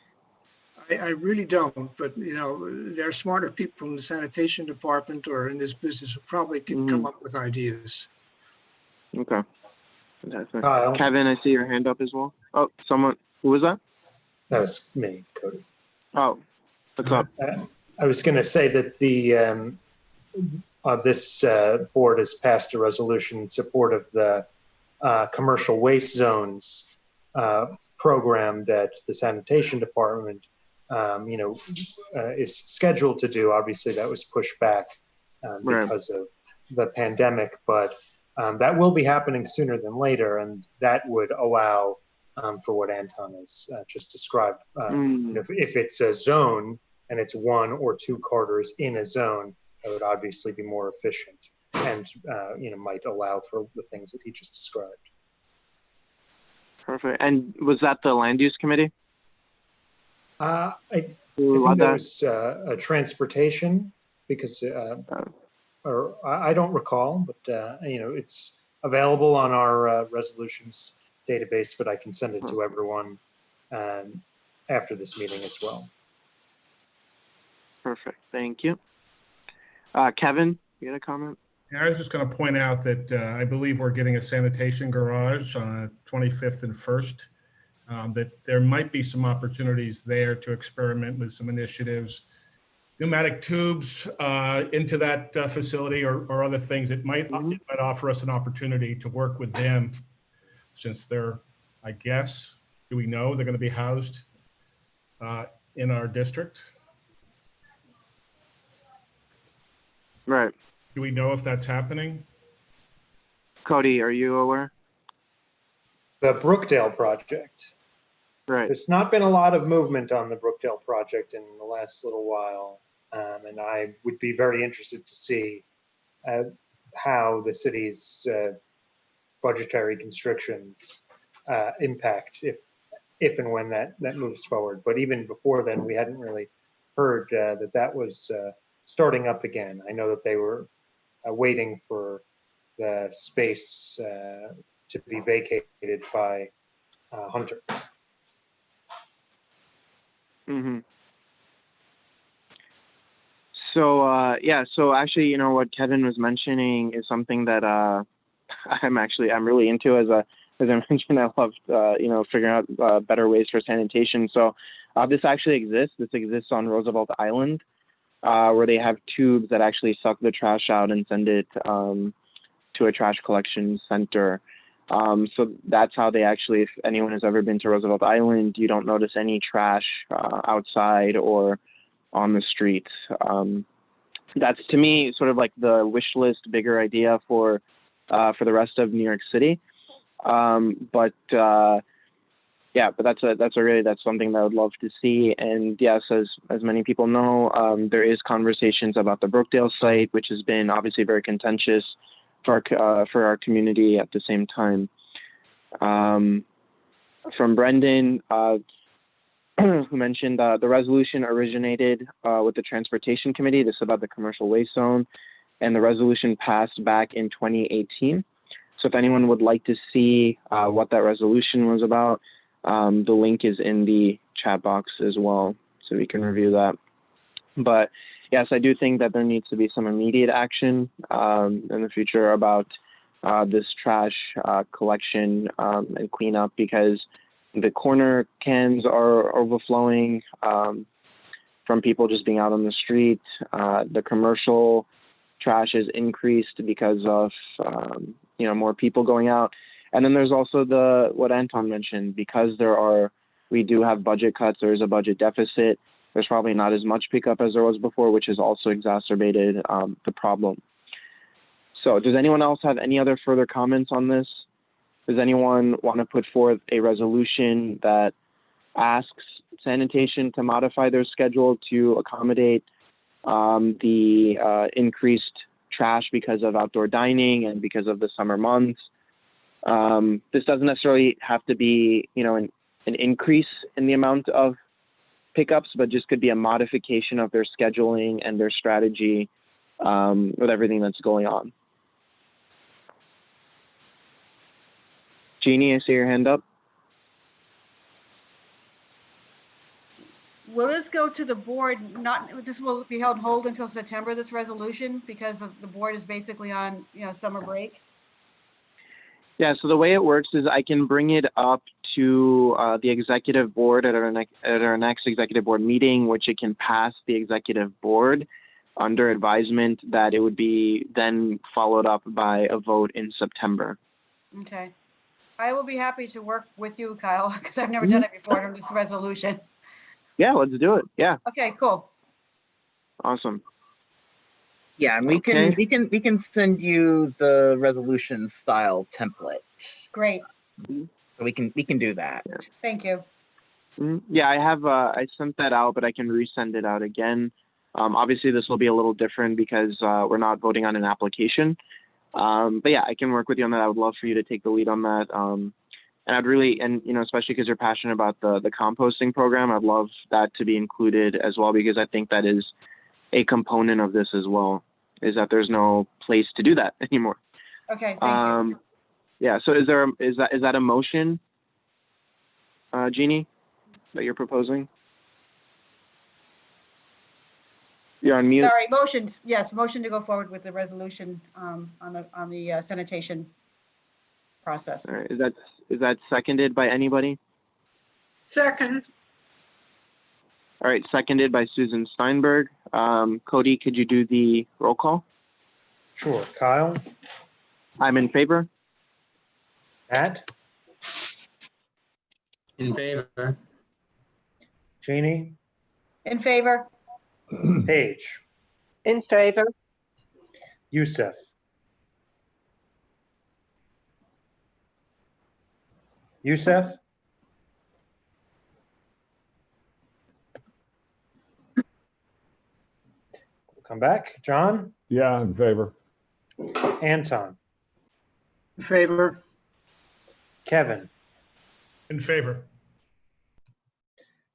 Speaker 13: I really don't, but you know, there are smarter people in the sanitation department or in this business who probably can come up with ideas.
Speaker 1: Okay. Fantastic. Kevin, I see your hand up as well. Oh, someone. Who was that?
Speaker 3: That was me, Cody.
Speaker 1: Oh, what's up?
Speaker 3: I was going to say that the this board has passed a resolution in support of the commercial waste zones program that the sanitation department, is scheduled to do. Obviously, that was pushed back because of the pandemic, but that will be happening sooner than later, and that would allow for what Anton has just described. If it's a zone and it's 1 or 2 corridors in a zone, that would obviously be more efficient and might allow for the things that he just described.
Speaker 1: Perfect. And was that the land use committee?
Speaker 3: I think there was a transportation because, or I don't recall, but it's available on our resolutions database, but I can send it to everyone after this meeting as well.
Speaker 1: Perfect. Thank you. Kevin, you got a comment?
Speaker 6: Yeah, I was just going to point out that I believe we're getting a sanitation garage on 25th and 1st, that there might be some opportunities there to experiment with some initiatives, pneumatic tubes into that facility or other things. It might offer us an opportunity to work with them since they're, I guess, do we know they're going to be housed in our district?
Speaker 1: Right.
Speaker 6: Do we know if that's happening?
Speaker 1: Cody, are you aware?
Speaker 3: The Brookdale project.
Speaker 1: Right.
Speaker 3: There's not been a lot of movement on the Brookdale project in the last little while, and I would be very interested to see how the city's budgetary constrictions impact if and when that moves forward. But even before then, we hadn't really heard that was starting up again. I know that they were waiting for the space to be vacated by Hunter.
Speaker 1: Mm-hmm. So so actually, what Kevin was mentioning is something that I'm really into. As I mentioned, I love figuring out better ways for sanitation. So this actually exists. This exists on Roosevelt Island, where they have tubes that actually suck the trash out and send it to a trash collection center. So that's how they actually, if anyone has ever been to Roosevelt Island, you don't notice any trash outside or on the streets. That's, to me, sort of like the wish list, bigger idea for the rest of New York City. But that's something that I would love to see. And yes, as many people know, there is conversations about the Brookdale site, which has been obviously very contentious for our community at the same time. From Brendan, who mentioned the resolution originated with the Transportation Committee. This is about the commercial waste zone, and the resolution passed back in 2018. So if anyone would like to see what that resolution was about, the link is in the chat box as well, so we can review that. But yes, I do think that there needs to be some immediate action in the future about this trash collection and cleanup, because the corner cans are overflowing from people just being out on the street. The commercial trash is increased because of more people going out. And then there's also what Anton mentioned, because we do have budget cuts, there is a budget deficit. There's probably not as much pickup as there was before, which has also exacerbated the problem. So does anyone else have any other further comments on this? Does anyone want to put forth a resolution that asks Sanitation to modify their schedule to accommodate the increased trash because of outdoor dining and because of the summer months. This doesn't necessarily have to be, an increase in the amount of pickups, but just could be a modification of their scheduling and their strategy with everything that's going on. Jeannie, I see your hand up.
Speaker 8: Will this go to the board? This will be held hold until September, this resolution, because the board is basically on, summer break?
Speaker 1: Yeah, so the way it works is I can bring it up to the executive board at our next executive board meeting, which it can pass the executive board under advisement that it would be then followed up by a vote in September.
Speaker 8: Okay. I will be happy to work with you, Kyle, because I've never done it before under this resolution.
Speaker 1: Yeah, let's do it. Yeah.
Speaker 8: Okay, cool.
Speaker 1: Awesome.
Speaker 12: Yeah, and we can send you the resolution style template.
Speaker 8: Great.
Speaker 12: So we can do that.
Speaker 1: Yeah.
Speaker 8: Thank you.
Speaker 1: Yeah, I have I sent that out, but I can resend it out again. Obviously, this will be a little different because we're not voting on an application. But yeah, I can work with you on that. I would love for you to take the lead on that. And I'd really, especially because you're passionate about the composting program, I'd love that to be included as well, because I think that is a component of this as well, is that there's no place to do that anymore.
Speaker 8: Okay, thank you.
Speaker 1: Yeah, so is that a motion, Jeannie, that you're proposing? You're on mute.
Speaker 8: Sorry, motion, yes, motion to go forward with the resolution on the sanitation process.
Speaker 1: All right, is that seconded by anybody?
Speaker 4: Second.
Speaker 1: All right, seconded by Susan Steinberg. Cody, could you do the roll call?
Speaker 3: Sure. Kyle?
Speaker 1: I'm in favor.
Speaker 3: Matt?
Speaker 7: In favor.
Speaker 3: Jeannie?
Speaker 8: In favor?
Speaker 3: Paige?
Speaker 2: In favor.
Speaker 3: Youssef? Youssef? We'll come back. John?
Speaker 10: Yeah, in favor.
Speaker 3: Anton?
Speaker 13: In favor.
Speaker 3: Kevin?
Speaker 6: In favor.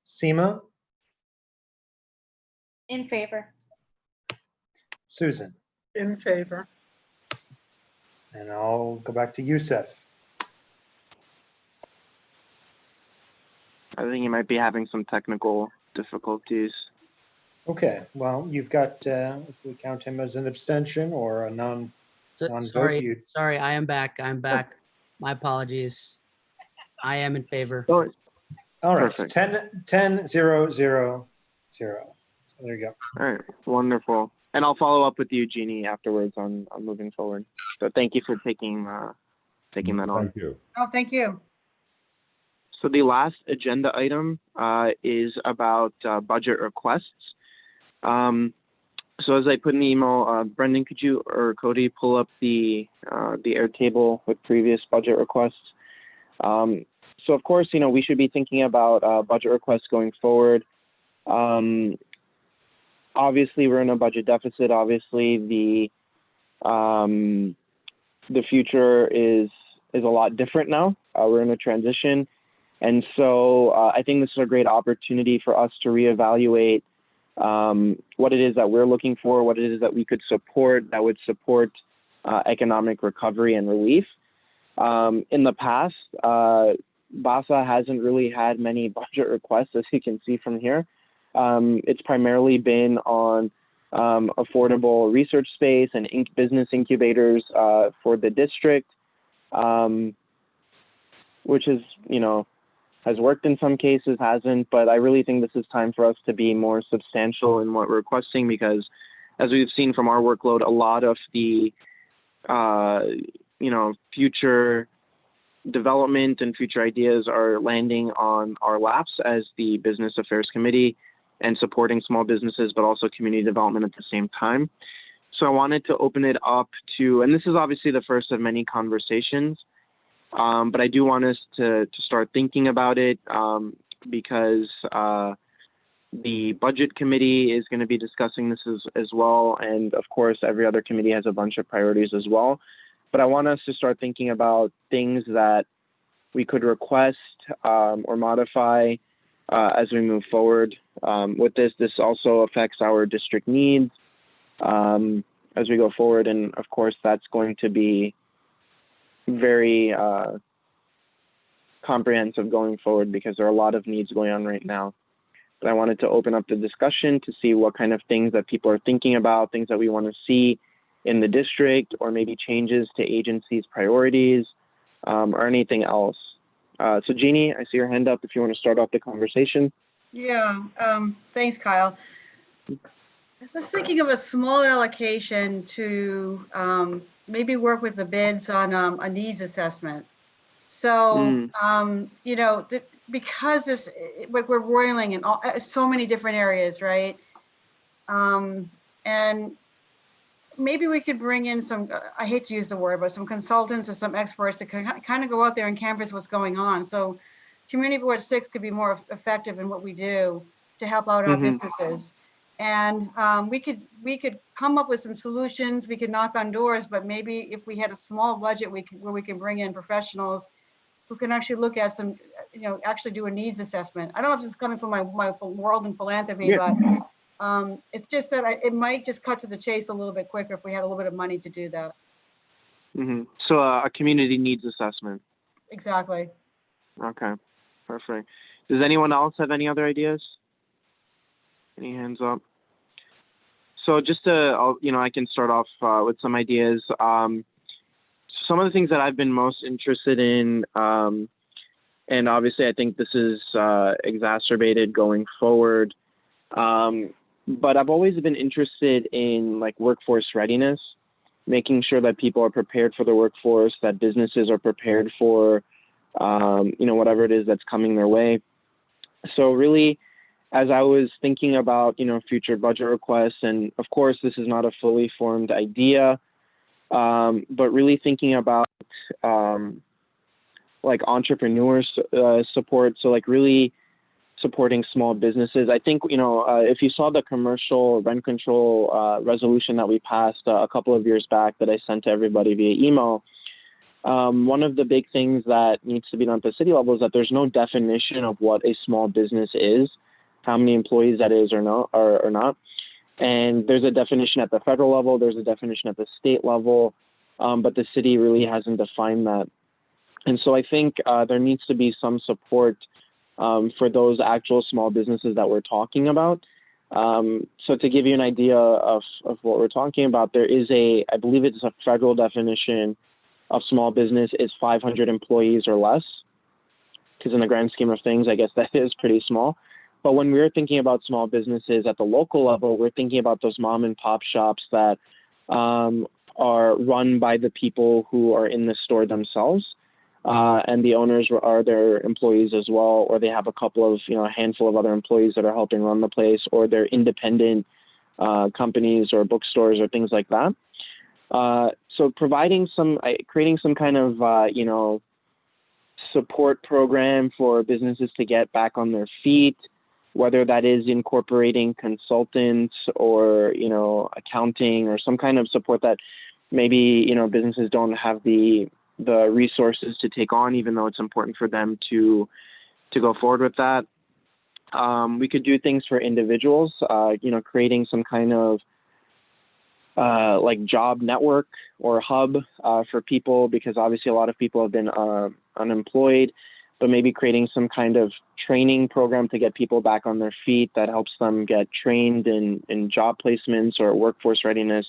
Speaker 3: Seema?
Speaker 9: In favor.
Speaker 3: Susan?
Speaker 4: In favor.
Speaker 3: And I'll go back to Youssef.
Speaker 1: I think you might be having some technical difficulties.
Speaker 3: Okay, well, you've got, if we count him as an abstention or a non-vote.
Speaker 7: Sorry, I am back. I'm back. My apologies. I am in favor.
Speaker 3: All right,
Speaker 1: Perfect.
Speaker 3: 10-0-0-0. So there you go.
Speaker 1: All right, wonderful. And I'll follow up with you, Jeannie, afterwards on moving forward. So thank you for taking that on.
Speaker 10: Thank you.
Speaker 8: Oh, thank you.
Speaker 1: So the last agenda item is about budget requests. So as I put in the email, Brendan, could you or Cody pull up the Airtable with previous budget requests? So of course, we should be thinking about budget requests going forward. Obviously, we're in a budget deficit. Obviously, the future is a lot different now. We're in a transition. And so I think this is a great opportunity for us to reevaluate what it is that we're looking for, what it is that we could support that would support economic recovery and relief. In the past, BASA hasn't really had many budget requests, as you can see from here. It's primarily been on affordable research space and business incubators for the district, which is, has worked in some cases, hasn't, but I really think this is time for us to be more substantial in what we're requesting, because as we've seen from our workload, a lot of the, future development and future ideas are landing on our laps as the Business Affairs Committee and supporting small businesses, but also community development at the same time. So I wanted to open it up to, and this is obviously the first of many conversations, but I do want us to start thinking about it. because the budget committee is going to be discussing this as well. And of course, every other committee has a bunch of priorities as well. But I want us to start thinking about things that we could request or modify as we move forward. With this also affects our district needs as we go forward. And of course, that's going to be very comprehensive going forward because there are a lot of needs going on right now. But I wanted to open up the discussion to see what kind of things that people are thinking about, things that we want to see in the district, or maybe changes to agencies' priorities, or anything else. So Jeannie, I see your hand up if you want to start off the conversation.
Speaker 8: Yeah, thanks, Kyle. I was thinking of a small allocation to maybe work with the bids on a needs assessment. So, you know, because this, like we're roiling in so many different areas, right? And maybe we could bring in some, I hate to use the word, but some consultants or some experts to kind of go out there and canvass what's going on. So Community Board 6 could be more effective in what we do to help out our businesses. And we could come up with some solutions. We could knock on doors, but maybe if we had a small budget, where we can bring in professionals who can actually look at some, you know, actually do a needs assessment. I don't know if this is coming from my world in philanthropy, but it's just that it might just cut to the chase a little bit quicker if we had a little bit of money to do that.
Speaker 1: So a community needs assessment.
Speaker 8: Exactly.
Speaker 1: Okay, perfect. Does anyone else have any other ideas? Any hands up? So just to, you know, I can start off with some ideas. Some of the things that I've been most interested in, and obviously I think this is exacerbated going forward, but I've always been interested in like workforce readiness, making sure that people are prepared for the workforce, that businesses are prepared for, you know, whatever it is that's coming their way. So really, as I was thinking about, you know, future budget requests, and of course, this is not a fully formed idea, but really thinking about like entrepreneurs support. So like really supporting small businesses. I think, you know, if you saw the commercial rent control resolution that we passed a couple of years back that I sent to everybody via email, one of the big things that needs to be done at the city level is that there's no definition of what a small business is, how many employees that is or not. And there's a definition at the federal level, there's a definition at the state level, but the city really hasn't defined that. And so I think there needs to be some support for those actual small businesses that we're talking about. So to give you an idea of what we're talking about, there is I believe it's a federal definition of small business is 500 employees or less, because in the grand scheme of things, I guess that is pretty small. But when we're thinking about small businesses at the local level, we're thinking about those mom and pop shops that are run by the people who are in the store themselves. And the owners are their employees as well, or they have a couple of, you know, a handful of other employees that are helping run the place, or they're independent companies or bookstores or things like that. So creating some kind of, you know, support program for businesses to get back on their feet, whether that is incorporating consultants or, you know, accounting or some kind of support that maybe, you know, businesses don't have the resources to take on, even though it's important for them to go forward with that. We could do things for individuals, you know, creating some kind of like job network or hub for people, because obviously a lot of people have been unemployed, but maybe creating some kind of training program to get people back on their feet that helps them get trained in job placements or workforce readiness,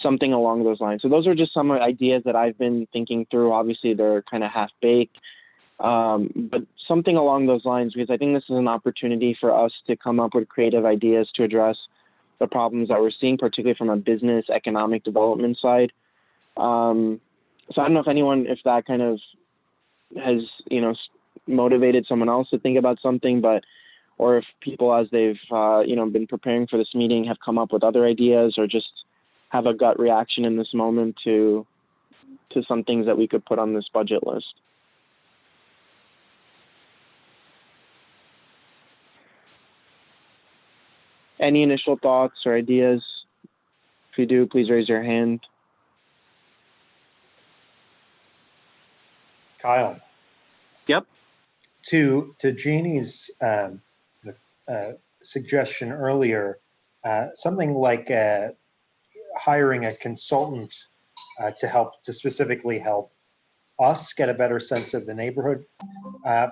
Speaker 1: something along those lines. So those are just some ideas that I've been thinking through. Obviously, they're kind of half-baked, but something along those lines, because I think this is an opportunity for us to come up with creative ideas to address the problems that we're seeing, particularly from a business economic development side. So I don't know if that kind of has, you know, motivated someone else to think about something, or if people, as they've, you know, been preparing for this meeting, have come up with other ideas, or just have a gut reaction in this moment to some things that we could put on this budget list. Any initial thoughts or ideas? If you do, please raise your hand.
Speaker 3: Kyle.
Speaker 1: Yep.
Speaker 3: To Jeannie's suggestion earlier, something like hiring a consultant to specifically help us get a better sense of the neighborhood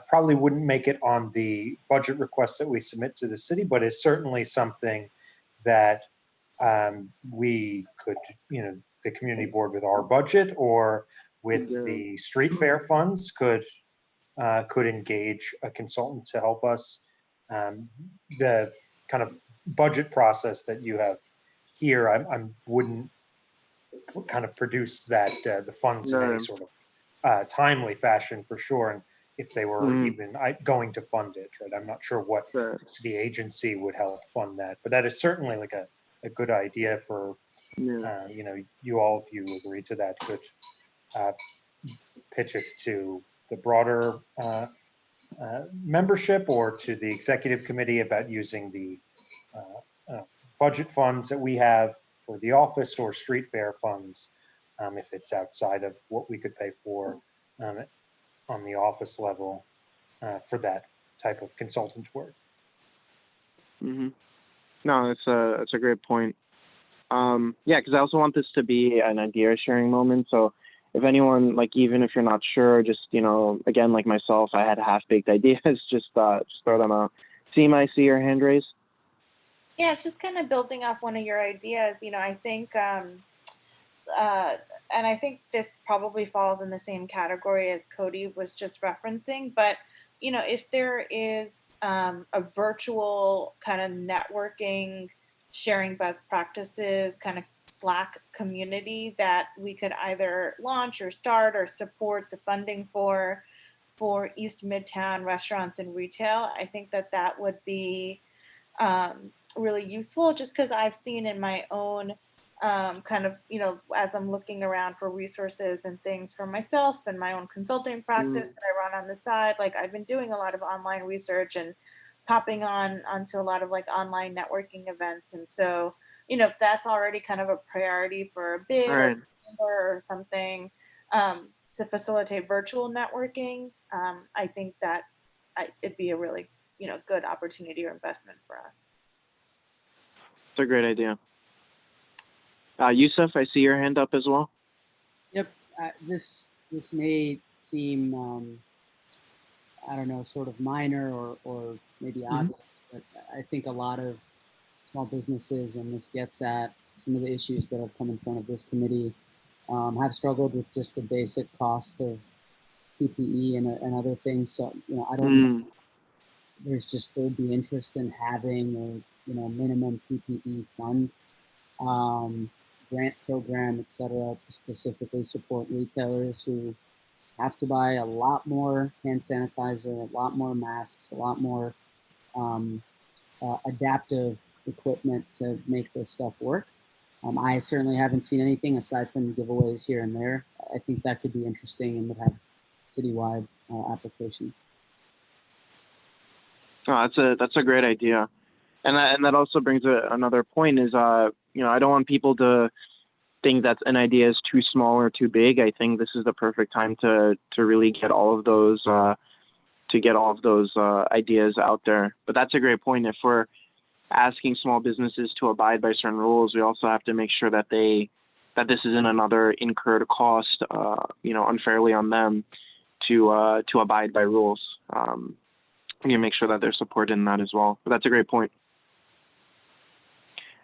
Speaker 3: probably wouldn't make it on the budget requests that we submit to the city, but is certainly something that we could, the community board with our budget or with the street fair funds could engage a consultant to help us. The kind of budget process that you have here, I wouldn't kind of produce that the funds in any sort of timely fashion for sure. And if they were even going to fund it, right? I'm not sure what city agency would help fund that, but that is certainly like a good idea for, you all, if you agree to that, could pitch it to the broader membership or to the executive committee about using the budget funds that we have for the office or street fair funds, if it's outside of what we could pay for on the office level for that type of consultant work.
Speaker 1: No, that's a great point. Yeah, because I also want this to be an idea sharing moment. So if anyone, like, even if you're not sure, just, again, like myself, I had half-baked ideas, just throw them out. Seema, I see your hand raised.
Speaker 9: Yeah, just kind of building off one of your ideas, I think, and I think this probably falls in the same category as Cody was just referencing, but, if there is a virtual kind of networking, sharing best practices, kind of Slack community that we could either launch or start or support the funding for East Midtown restaurants and retail, I think that would be really useful, just because I've seen in my own kind of, as I'm looking around for resources and things for myself and my own consulting practice that I run on the side, like I've been doing a lot of online research and popping onto a lot of like online networking events. And so, if that's already kind of a priority for a bid or something to facilitate virtual networking, I think that it'd be a really, good opportunity or investment for us.
Speaker 1: It's a great idea. Yusuf, I see your hand up as well.
Speaker 7: Yep. This may seem, I don't know, sort of minor or maybe obvious, but I think a lot of small businesses, and this gets at some of the issues that have come in front of this committee, have struggled with just the basic cost of PPE and other things. So, I don't know. There'd be interest in having a, minimum PPE fund, grant program, et cetera, to specifically support retailers who have to buy a lot more hand sanitizer, a lot more masks, a lot more adaptive equipment to make this stuff work. I certainly haven't seen anything aside from giveaways here and there. I think that could be interesting and would have citywide application.
Speaker 1: Oh, that's a great idea, and that also brings another point is I don't want people to think that an idea is too small or too big. I think this is the perfect time to really get all of those ideas out there. But that's a great point. If we're asking small businesses to abide by certain rules, we also have to make sure that this isn't another incurred cost, unfairly on them to abide by rules. You make sure that they're supported in that as well. But that's a great point.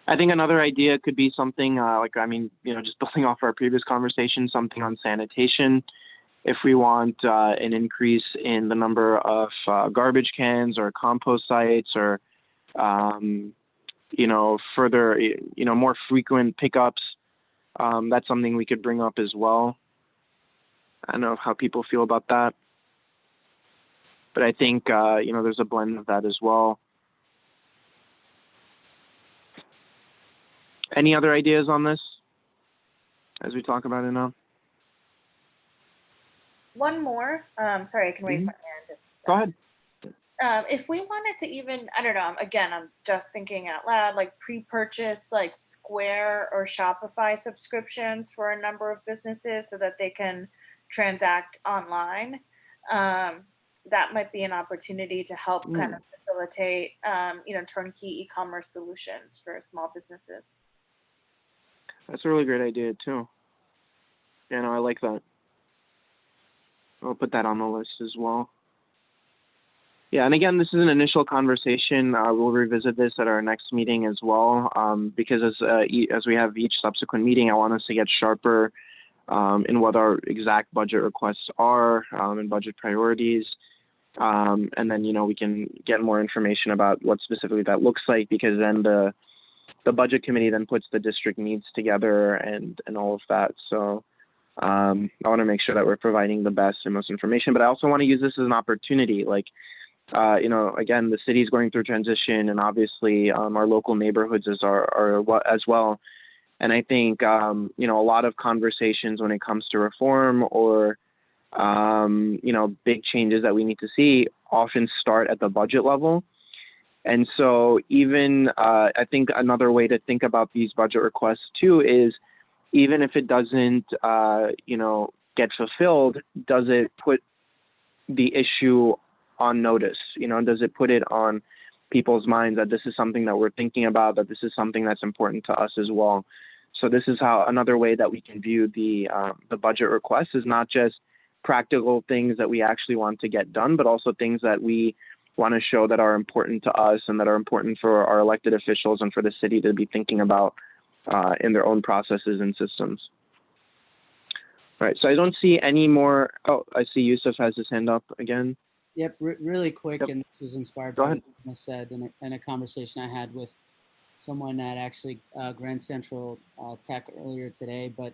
Speaker 1: I think another idea could be something just building off our previous conversation, something on sanitation. If we want an increase in the number of garbage cans or compost sites or, further, more frequent pickups, that's something we could bring up as well. I don't know how people feel about that. But I think, there's a blend of that as well. Any other ideas on this as we talk about it now?
Speaker 9: One more. Sorry, I can raise my hand.
Speaker 1: Go ahead.
Speaker 9: if we wanted to even, I don't know, again, I'm just thinking out loud, like pre-purchase like Square or Shopify subscriptions for a number of businesses so that they can transact online. That might be an opportunity to help kind of facilitate, turnkey e-commerce solutions for small businesses.
Speaker 1: That's a really great idea too. Yeah, no, I like that. I'll put that on the list as well. Yeah, and again, this is an initial conversation. We'll revisit this at our next meeting as well, because as we have each subsequent meeting, I want us to get sharper in what our exact budget requests are and budget priorities. And then, we can get more information about what specifically that looks like, because then the budget committee then puts the district needs together and all of that. So I want to make sure that we're providing the best and most information, but I also want to use this as an opportunity. Again, the city is going through transition, and obviously our local neighborhoods are as well. And I think, a lot of conversations when it comes to reform or, big changes that we need to see often start at the budget level. And so even I think another way to think about these budget requests too is, even if it doesn't, get fulfilled, does it put the issue on notice? Does it put it on people's minds that this is something that we're thinking about, that this is something that's important to us as well? So this is how another way that we can view the budget request is not just practical things that we actually want to get done, but also things that we want to show that are important to us and that are important for our elected officials and for the city to be thinking about in their own processes and systems. All right, so I don't see any more. Oh, I see Yusuf has his hand up again.
Speaker 7: Yep, really quick, and this was inspired
Speaker 1: Go
Speaker 7: by
Speaker 1: ahead.
Speaker 7: what I said in a conversation I had with someone at actually Grand Central Tech earlier today, but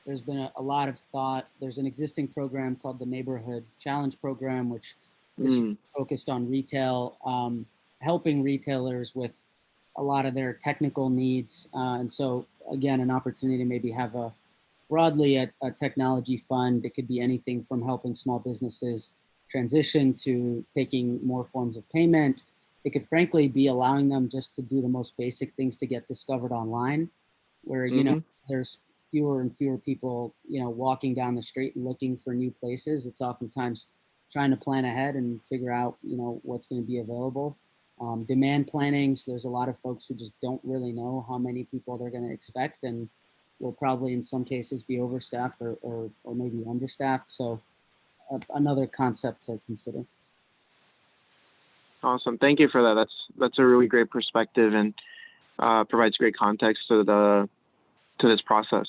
Speaker 7: there's been a lot of thought. There's an existing program called the Neighborhood Challenge Program, which is focused on retail, helping retailers with a lot of their technical needs. And so, again, an opportunity to maybe have broadly a technology fund. It could be anything from helping small businesses transition to taking more forms of payment. It could frankly be allowing them just to do the most basic things to get discovered online, where, there's fewer and fewer people, walking down the street and looking for new places. It's oftentimes trying to plan ahead and figure out, what's going to be available. Demand planning. So there's a lot of folks who just don't really know how many people they're going to expect, and will probably in some cases be overstaffed or maybe understaffed. So another concept to consider.
Speaker 1: Awesome. Thank you for that. That's a really great perspective and provides great context to this process.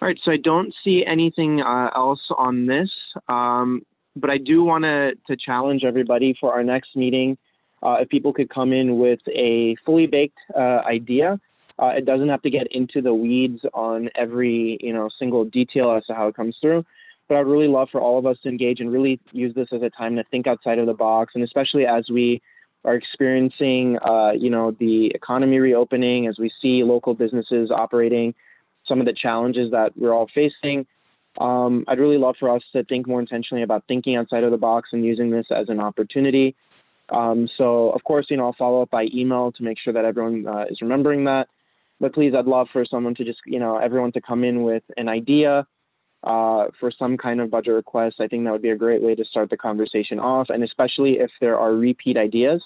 Speaker 1: All right, so I don't see anything else on this, but I do want to challenge everybody for our next meeting. If people could come in with a fully baked idea, it doesn't have to get into the weeds on every single detail as to how it comes through. But I'd really love for all of us to engage and really use this as a time to think outside of the box, and especially as we are experiencing, the economy reopening, as we see local businesses operating, some of the challenges that we're all facing. I'd really love for us to think more intentionally about thinking outside of the box and using this as an opportunity. So, of course, I'll follow up by email to make sure that everyone is remembering that. But please, I'd love for someone to just, everyone to come in with an idea for some kind of budget request. I think that would be a great way to start the conversation off. And especially if there are repeat ideas,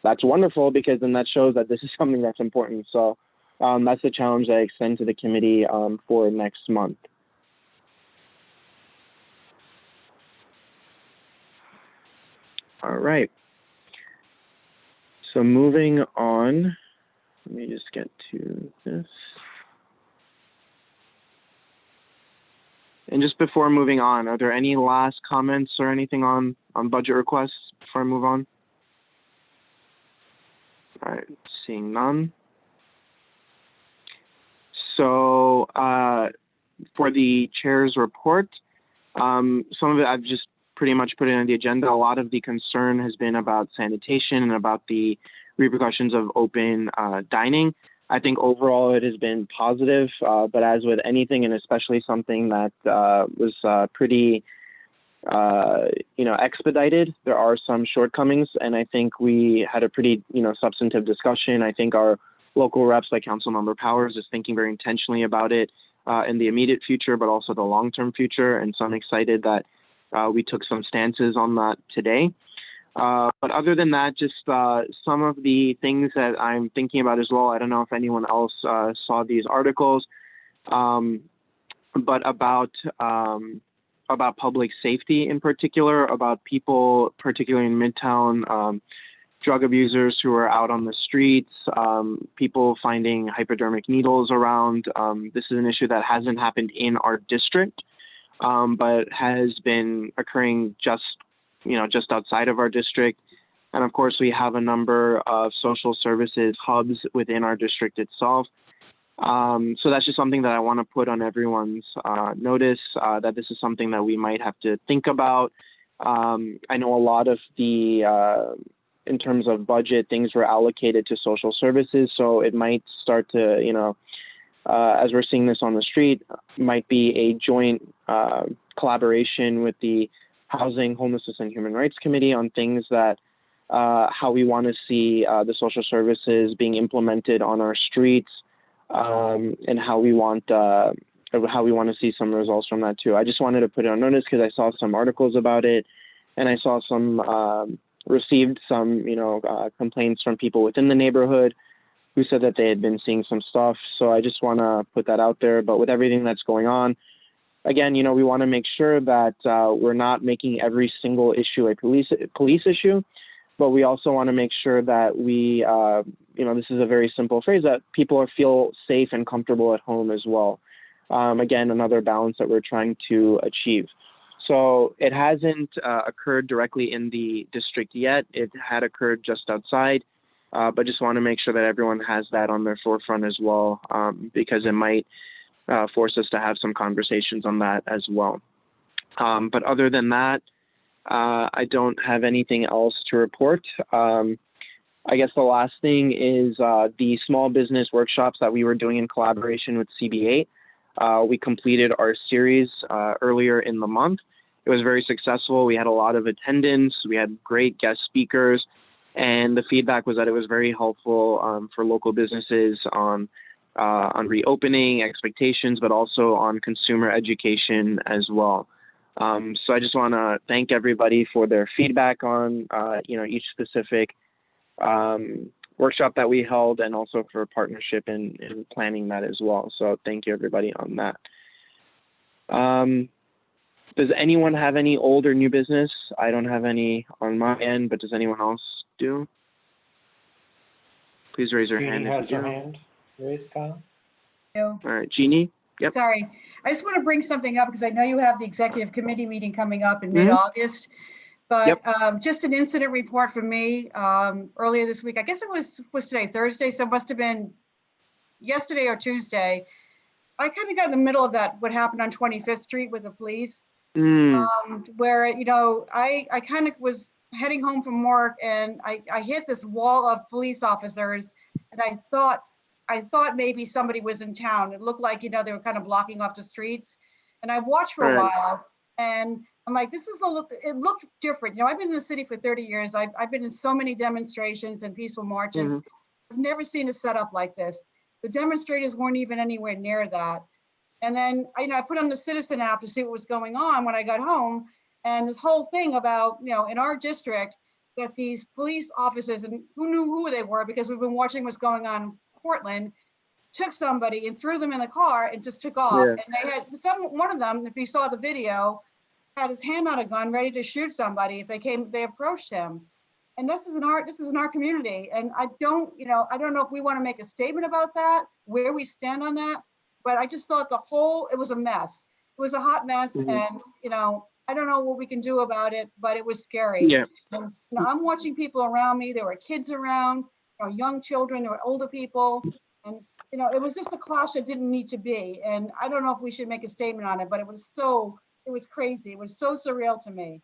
Speaker 1: that's wonderful, because then that shows that this is something that's important. So that's the challenge that I extend to the committee for next month. All right. So moving on, let me just get to this. And just before moving on, are there any last comments or anything on budget requests before I move on? All right, seeing none. So for the chair's report, some of it I've just pretty much put it on the agenda. A lot of the concern has been about sanitation and about the repercussions of open dining. I think overall it has been positive, but as with anything, and especially something that was pretty expedited. There are some shortcomings, and I think we had a pretty, substantive discussion. I think our local reps, like Councilmember Powers, is thinking very intentionally about it in the immediate future, but also the long-term future. And so I'm excited that we took some stances on that today. But other than that, just some of the things that I'm thinking about as well. I don't know if anyone else saw these articles, but about public safety in particular, about people, particularly in Midtown, drug abusers who are out on the streets, people finding hypodermic needles around. This is an issue that hasn't happened in our district, but has been occurring just outside of our district. And of course, we have a number of social services hubs within our district itself. So that's just something that I want to put on everyone's notice, that this is something that we might have to think about. I know a lot of the, in terms of budget, things were allocated to social services. So it might start to, as we're seeing this on the street, might be a joint collaboration with the Housing, Homelessness, and Human Rights Committee on things that how we want to see the social services being implemented on our streets, and how we want to see some results from that too. I just wanted to put it on notice because I saw some articles about it, and I saw received some complaints from people within the neighborhood who said that they had been seeing some stuff. So I just want to put that out there. But with everything that's going on, again, we want to make sure that we're not making every single issue a police issue, but we also want to make sure that we, this is a very simple phrase, that people feel safe and comfortable at home as well. Again, another balance that we're trying to achieve. So it hasn't occurred directly in the district yet. It had occurred just outside, but just want to make sure that everyone has that on their forefront as well, because it might force us to have some conversations on that as well. But other than that, I don't have anything else to report. I guess the last thing is the small business workshops that we were doing in collaboration with CB8. We completed our series earlier in the month. It was very successful. We had a lot of attendance. We had great guest speakers, and the feedback was that it was very helpful for local businesses on reopening expectations, but also on consumer education as well. So I just want to thank everybody for their feedback on, each specific workshop that we held, and also for partnership in planning that as well. So thank you everybody on that. Does anyone have any old or new business? I don't have any on my end, but does anyone else do? Please raise your hand.
Speaker 3: Jeannie has her hand raised, Kyle.
Speaker 1: All right, Jeannie. Yep.
Speaker 8: Sorry, I just want to bring something up because I know you have the executive committee meeting coming up in mid-August. But just an incident report from me earlier this week. I guess it was today, Thursday, so it must have been yesterday or Tuesday. I kind of got in the middle of that, what happened on 25th Street with the police, where, I kind of was heading home from work, and I hit this wall of police officers, and I thought maybe somebody was in town. It looked like, they were kind of blocking off the streets. And I watched for a while, and I'm like, it looked different. I've been in the city for 30 years. I've been in so many demonstrations and peaceful marches. I've never seen a setup like this. The demonstrators weren't even anywhere near that. And then, I put on the Citizen app to see what was going on when I got home. And this whole thing about, in our district, that these police officers, and who knew who they were because we've been watching what's going on in Portland, took somebody and threw them in the car and just took off. And they had one of them, if you saw the video, had his hand on a gun ready to shoot somebody if they approached him. And this is in our community. And I don't know if we want to make a statement about that, where we stand on that, but I just thought it was a mess. It was a hot mess. And, I don't know what we can do about it, but it was scary. And, I'm watching people around me. There were kids around, young children, there were older people. And, it was just a clash that didn't need to be. And I don't know if we should make a statement on it, but it was crazy. It was so surreal to me.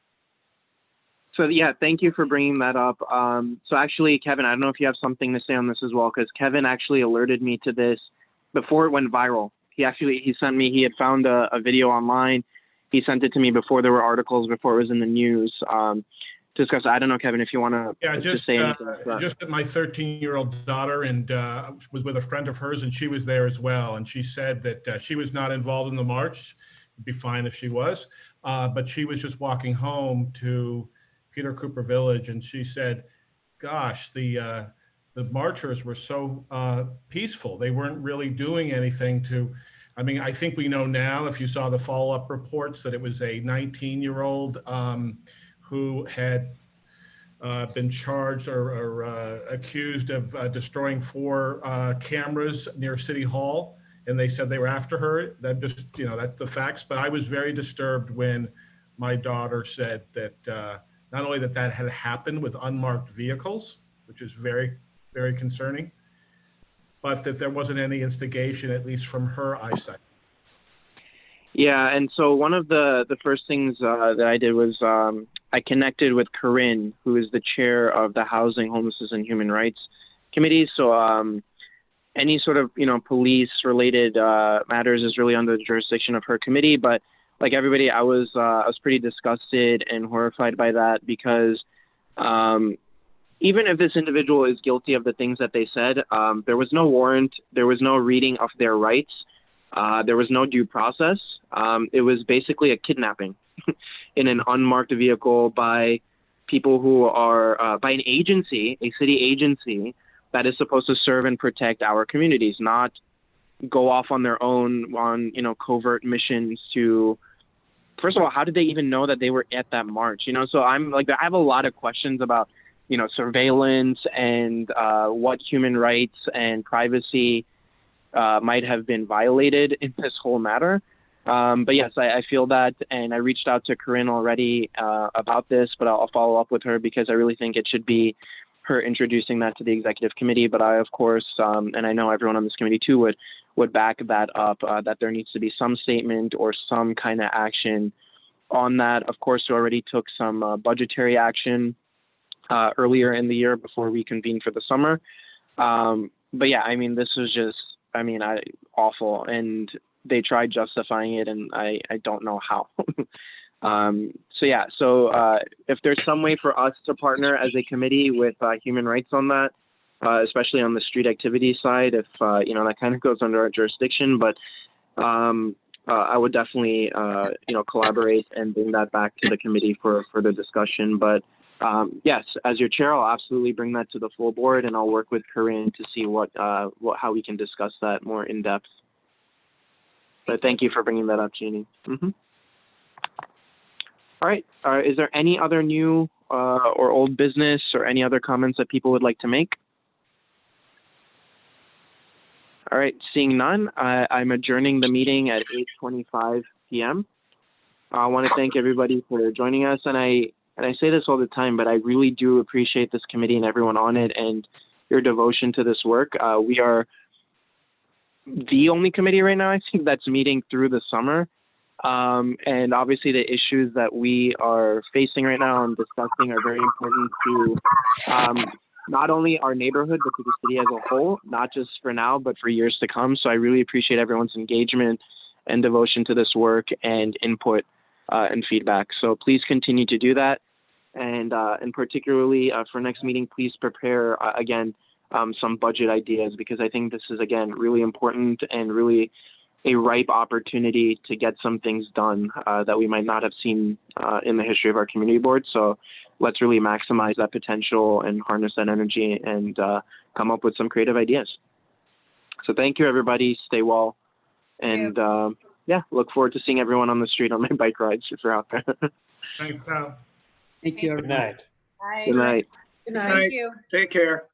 Speaker 1: So thank you for bringing that up. So actually, Kevin, I don't know if you have something to say on this as well, because Kevin actually alerted me to this before it went viral. He had found a video online, he sent it to me before there were articles, before it was in the news. Discuss. I don't know, Kevin, if you want to
Speaker 6: just
Speaker 1: say anything.
Speaker 6: Just that my 13-year-old daughter and was with a friend of hers, and she was there as well. And she said that she was not involved in the march. It'd be fine if she was, but she was just walking home to Peter Cooper Village, and she said, "Gosh, the marchers were so peaceful. They weren't really doing anything to." I mean, I think we know now, if you saw the follow-up reports, that it was a 19-year-old who had been charged or accused of destroying 4 cameras near City Hall, and they said they were after her. That just, that's the facts. But I was very disturbed when my daughter said that not only that had happened with unmarked vehicles, which is very, very concerning, but that there wasn't any instigation, at least from her eyesight.
Speaker 1: Yeah, and so one of the first things that I did was I connected with Corinne, who is the chair of the Housing, Homelessness, and Human Rights Committee. So any sort of police-related matters is really under the jurisdiction of her committee. But like everybody, I was pretty disgusted and horrified by that, because even if this individual is guilty of the things that they said, there was no warrant, there was no reading of their rights. There was no due process. It was basically a kidnapping in an unmarked vehicle by people who are, by an agency, a city agency that is supposed to serve and protect our communities, not go off on their own on, covert missions to, first of all, how did they even know that they were at that march? So I'm like, I have a lot of questions about, surveillance and what human rights and privacy might have been violated in this whole matter. But yes, I feel that, and I reached out to Corinne already about this, but I'll follow up with her, because I really think it should be her introducing that to the executive committee. But I, of course, and I know everyone on this committee too would back that up, that there needs to be some statement or some kind of action on that. Of course, we already took some budgetary action earlier in the year before we convened for the summer. But yeah, I mean, this was just, awful, and they tried justifying it, and I don't know how. So if there's some way for us to partner as a committee with human rights on that, especially on the street activity side, if that kind of goes under our jurisdiction, but I would definitely collaborate and bring that back to the committee for further discussion. But yes, as your chair, I'll absolutely bring that to the full board, and I'll work with Corinne to see how we can discuss that more in depth. But thank you for bringing that up, Jeannie. All right. Is there any other new or old business or any other comments that people would like to make? All right. Seeing none, I'm adjourning the meeting at 8:25 p.m. I want to thank everybody for joining us, and I say this all the time, but I really do appreciate this committee and everyone on it and your devotion to this work. We are the only committee right now, I think, that's meeting through the summer. And obviously the issues that we are facing right now and discussing are very important to not only our neighborhood, but to the city as a whole, not just for now, but for years to come. So I really appreciate everyone's engagement and devotion to this work and input and feedback. So please continue to do that. And particularly for next meeting, please prepare, again, some budget ideas, because I think this is, again, really important and really a ripe opportunity to get some things done that we might not have seen in the history of our community board. So let's really maximize that potential and harness that energy and come up with some creative ideas. So thank you, everybody. Stay well. And look forward to seeing everyone on the street on my bike rides if you're out there.
Speaker 6: Thanks, Kyle.
Speaker 7: Thank you.
Speaker 3: Good night.
Speaker 8: Bye.
Speaker 1: Good night.
Speaker 4: Good night.
Speaker 13: Thank you. Take care.